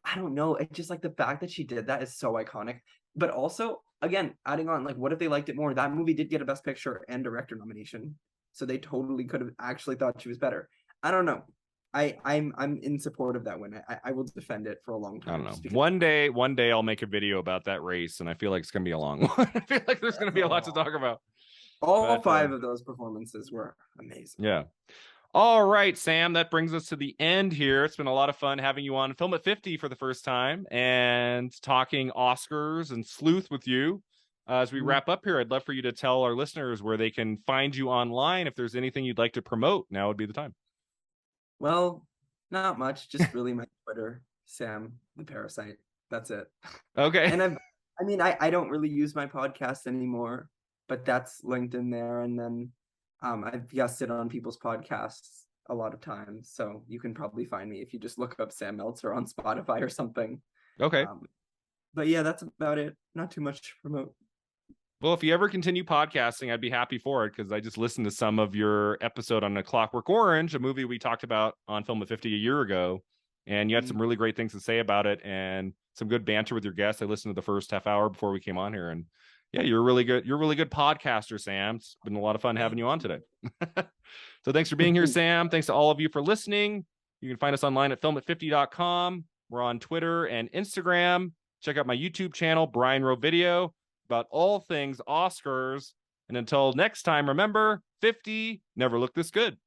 I don't know. It's just like the fact that she did that is so iconic. But also, again, adding on, like, what if they liked it more? That movie did get a Best Picture and Director nomination, so they totally could have actually thought she was better. I don't know. I'm in support of that win. I will defend it for a long time. I don't know. One day I'll make a video about that race, and I feel like it's gonna be a long one. I feel like there's gonna be a lot to talk about. All 5 of those performances were amazing. Yeah. All right, Sam, that brings us to the end here. It's been a lot of fun having you on Film at 50 for the first time and talking Oscars and Sleuth with you. As we wrap up here, I'd love for you to tell our listeners where they can find you online. If there's anything you'd like to promote, now would be the time. Well, not much. Just really my Twitter, Sam the Parasite. That's it. Okay. And I don't really use my podcast anymore, but that's linked in there. And then I've guested on people's podcasts a lot of times, so you can probably find me if you just look up Sam Meltzer on Spotify or something. Okay. But yeah, that's about it. Not too much to promote. Well, if you ever continue podcasting, I'd be happy for it, because I just listened to some of your episode on A Clockwork Orange, a movie we talked about on Film at 50 a year ago, and you had some really great things to say about it and some good banter with your guests. I listened to the first half hour before we came on here, and yeah, you're a really good podcaster, Sam. It's been a lot of fun having you on today. So thanks for being here, Sam. Thanks to all of you for listening. You can find us online at filmat50.com. We're on Twitter and Instagram. Check out my YouTube channel, Brian Wrote Video, about all things Oscars. And until next time, remember, 50 never looked this good.